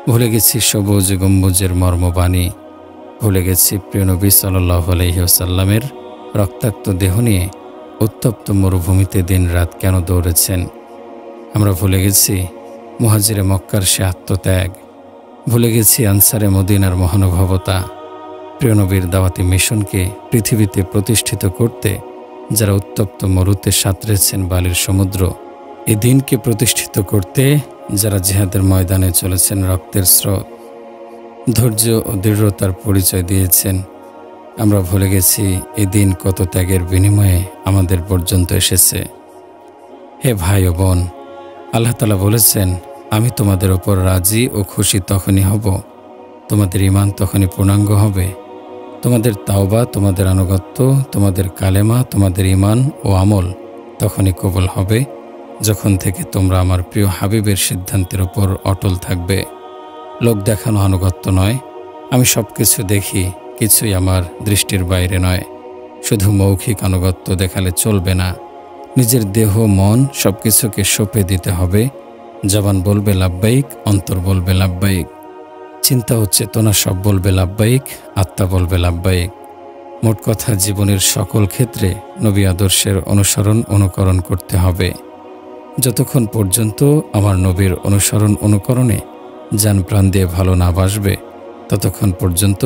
S1: ভুলে গেছি সবুজ গম্বুজের মর্মবাণী, ভুলে গেছি প্রিয় নবী সাল্লাল্লাহু আলাইহি ওয়াসাল্লামের রক্তাক্ত দেহ নিয়ে উত্তপ্ত মরুভূমিতে দিনরাত কেন দৌড়েছেন। আমরা ভুলে গেছি মুহাজিরে মক্কার সে আত্মত্যাগ, ভুলে গেছি আনসারে মদিনার মহানুভবতা। প্রিয় নবীর দাওয়াতি মিশনকে পৃথিবীতে প্রতিষ্ঠিত করতে যারা উত্তপ্ত মরুতে সাঁতরেছেন বালির সমুদ্র, এই দিনকে প্রতিষ্ঠিত করতে যারা জিহাদের ময়দানে চলেছেন রক্তের স্রোত, ধৈর্য ও দৃঢ়তার পরিচয় দিয়েছেন। আমরা ভুলে গেছি এই দিন কত ত্যাগের বিনিময়ে আমাদের পর্যন্ত এসেছে। হে ভাই ও বোন, আল্লাহ তাআলা বলেছেন, আমি তোমাদের ওপর রাজি ও খুশি তখনই হব, তোমাদের ঈমান তখনই পূর্ণাঙ্গ হবে। তোমাদের তাওবা, তোমাদের আনুগত্য, তোমাদের কালেমা, তোমাদের ঈমান ও আমল তখনই কবুল হবে যখন থেকে তোমরা আমার প্রিয় হাবিবের সিদ্ধান্তের উপর অটল থাকবে। লোক দেখানো আনুগত্য নয়। আমি সব কিছু দেখি, কিছুই আমার দৃষ্টির বাইরে নয়। শুধু মৌখিক আনুগত্য দেখালে চলবে না। নিজের দেহ মন সব কিছুকে সঁপে দিতে হবে, জবান বলবে লাব্বাইক, অন্তর বলবে লাব্বাইক, চিন্তা ও চেতনা সব বলবে লাব্বাইক, আত্মা বলবে লাব্বাইক। মোট কথা, জীবনের সকল ক্ষেত্রে নবী আদর্শের অনুসরণ অনুকরণ করতে হবে। যতক্ষণ পর্যন্ত আমার নবীর অনুসরণ অনুকরণে জান প্রাণ দিয়ে ভালো না বাসবে, ততক্ষণ পর্যন্ত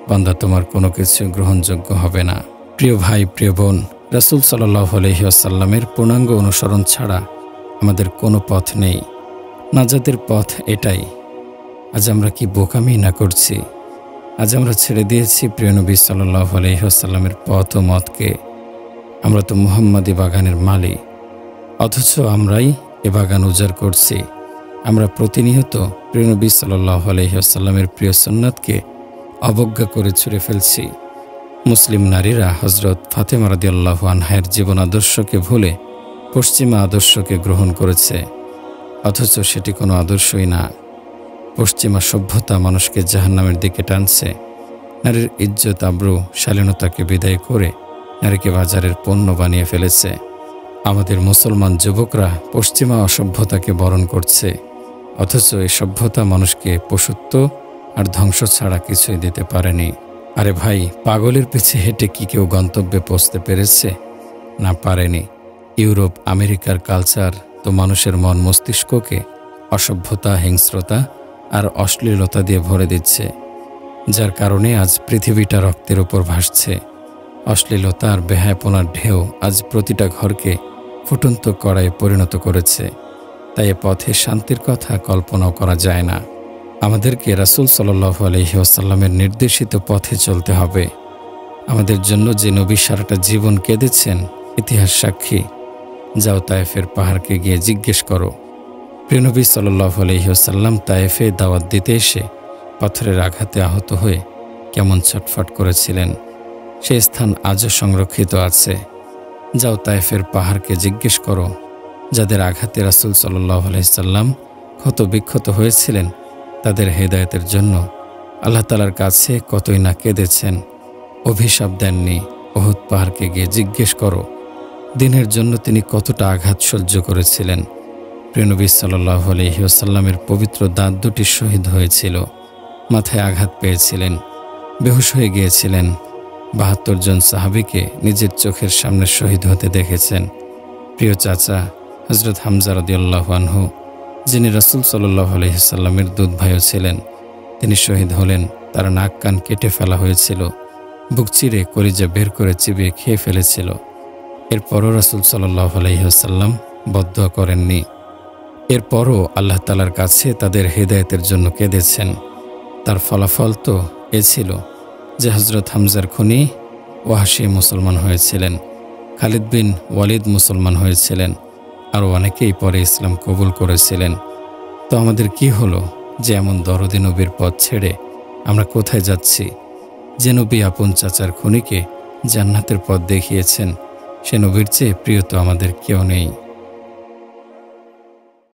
S1: বান্দা তোমার কোনো কিছু গ্রহণযোগ্য হবে না। প্রিয় ভাই, প্রিয় বোন, রাসূল সাল্লাল্লাহু আলাইহি ওয়াসাল্লামের পূর্ণাঙ্গ অনুসরণ ছাড়া আমাদের কোনো পথ নেই। নাজাতের পথ এটাই। আজ আমরা কি বোকামি না করছি! আজ আমরা ছেড়ে দিয়েছি প্রিয় নবী সাল্লাল্লাহু আলাইহি ওয়াসাল্লামের পথ ও মতকে। আমরা তো মুহাম্মাদি বাগানের মালি, অথচ আমরাই এ বাগান উজাড় করছি। আমরা প্রতিনিয়ত প্রিয় নবী সাল্লাল্লাহু আলাইহি ওয়াসাল্লামের প্রিয় সুন্নাতকে অবজ্ঞা করে ছুঁড়ে ফেলছি। মুসলিম নারীরা হযরত ফাতেমা রাদিয়াল্লাহু আনহার জীবন আদর্শকে ভুলে পশ্চিমা আদর্শকে গ্রহণ করেছে, অথচ সেটি কোনো আদর্শই না। পশ্চিমা সভ্যতা মানুষকে জাহান্নামের দিকে টানছে। নারীর ইজ্জত, আবরু, শালীনতাকে বিদায় করে নারীকে বাজারের পণ্য বানিয়ে ফেলেছে। আমাদের মুসলমান যুবকরা পশ্চিমা অসভ্যতাকে বরণ করছে, অথচ এই সভ্যতা মানুষকে পশুত্ব আর ধ্বংস ছাড়া কিছুই দিতে পারেনি। আরে ভাই, পাগলের পিছে হেঁটে কি কেউ গন্তব্যে পৌঁছতে পেরেছে? না, পারেনি। ইউরোপ, আমেরিকার কালচার তো মানুষের মন মস্তিষ্ককে অসভ্যতা, হিংস্রতা আর অশ্লীলতা দিয়ে ভরে দিচ্ছে, যার কারণে আজ পৃথিবীটা রক্তের উপর ভাসছে। অশ্লীলতা আর বেহায়াপনার ঢেউ আজ প্রতিটা ঘরকে ফুটন্ত কড়াইয়ে পরিণত করেছে। তাই এ পথে শান্তির কথা কল্পনাও করা যায় না। আমাদেরকে রাসূল সাল্লাল্লাহু আলাইহি ওয়াসাল্লামের নির্দেশিত পথে চলতে হবে। আমাদের জন্য যে নবী সারাটা জীবন কেঁদেছেন, ইতিহাস সাক্ষী। যাও তায়েফের পাহাড়কে গিয়ে জিজ্ঞেস করো। প্রিয় নবী সাল্লাল্লাহু আলাইহি ওয়াসাল্লাম তায়েফে দাওয়াত দিতে এসে পাথরের আঘাতে আহত হয়ে কেমন ছটফট করেছিলেন, সে স্থান আজও সংরক্ষিত আছে। যাও তায়েফের পাহাড়কে জিজ্ঞেস করো। যাদের আঘাতে রাসূল সাল্লাল্লাহু আলাইহি ওয়াসাল্লাম ক্ষত বিক্ষত হয়েছিলেন, তাদের হেদায়েতের জন্য আল্লাহ তাআলার কাছে কতই না কেঁদেছেন, অভিশাপ দেননি। উহুদ পাহাড়কে গিয়ে জিজ্ঞেস করো দিনের জন্য তিনি কতটা আঘাত সহ্য করেছিলেন। প্রিয় নবী সাল্লাল্লাহু আলাইহি ওয়াসাল্লামের পবিত্র দাঁত দুটি শহীদ হয়েছিল, মাথায় আঘাত পেয়েছিলেন, বেহুশ হয়ে গিয়েছিলেন। ৭২ জন সাহাবীকে নিজের চোখের সামনে শহীদ হতে দেখেছেন। প্রিয় চাচা হযরত হামজা রাদিয়াল্লাহু আনহু, যিনি রাসূল সাল্লাল্লাহু আলাইহি ওয়াসাল্লামের দুধ ভাইও ছিলেন, তিনি শহীদ হলেন। তার নাক কান কেটে ফেলা হয়েছিল, বুক চিরে কলিজা বের করে চিবিয়ে খেয়ে ফেলেছিল। এরপরও রাসূল সাল্লাল্লাহু আলাইহি ওয়াসাল্লাম বদদুয়া করেননি। এরপরও আল্লাহ তাআলার কাছে তাদের হেদায়েতের জন্য কেঁদেছেন। তার ফলাফল তো এ ছিল যে হযরত হামজার খুনি ওয়াহশী মুসলমান হয়েছিলেন, খালিদ বিন ওয়ালিদ মুসলমান হয়েছিলেন, আরও অনেকেই পরে ইসলাম কবুল করেছিলেন। তো আমাদের কি হলো যে এমন দরদি নবীর পথ ছেড়ে আমরা কোথায় যাচ্ছি? যে নবী আপন চাচার খুনিকে জান্নাতের পথ দেখিয়েছেন, সে নবীর চেয়ে প্রিয় তো আমাদের কেউ নেই।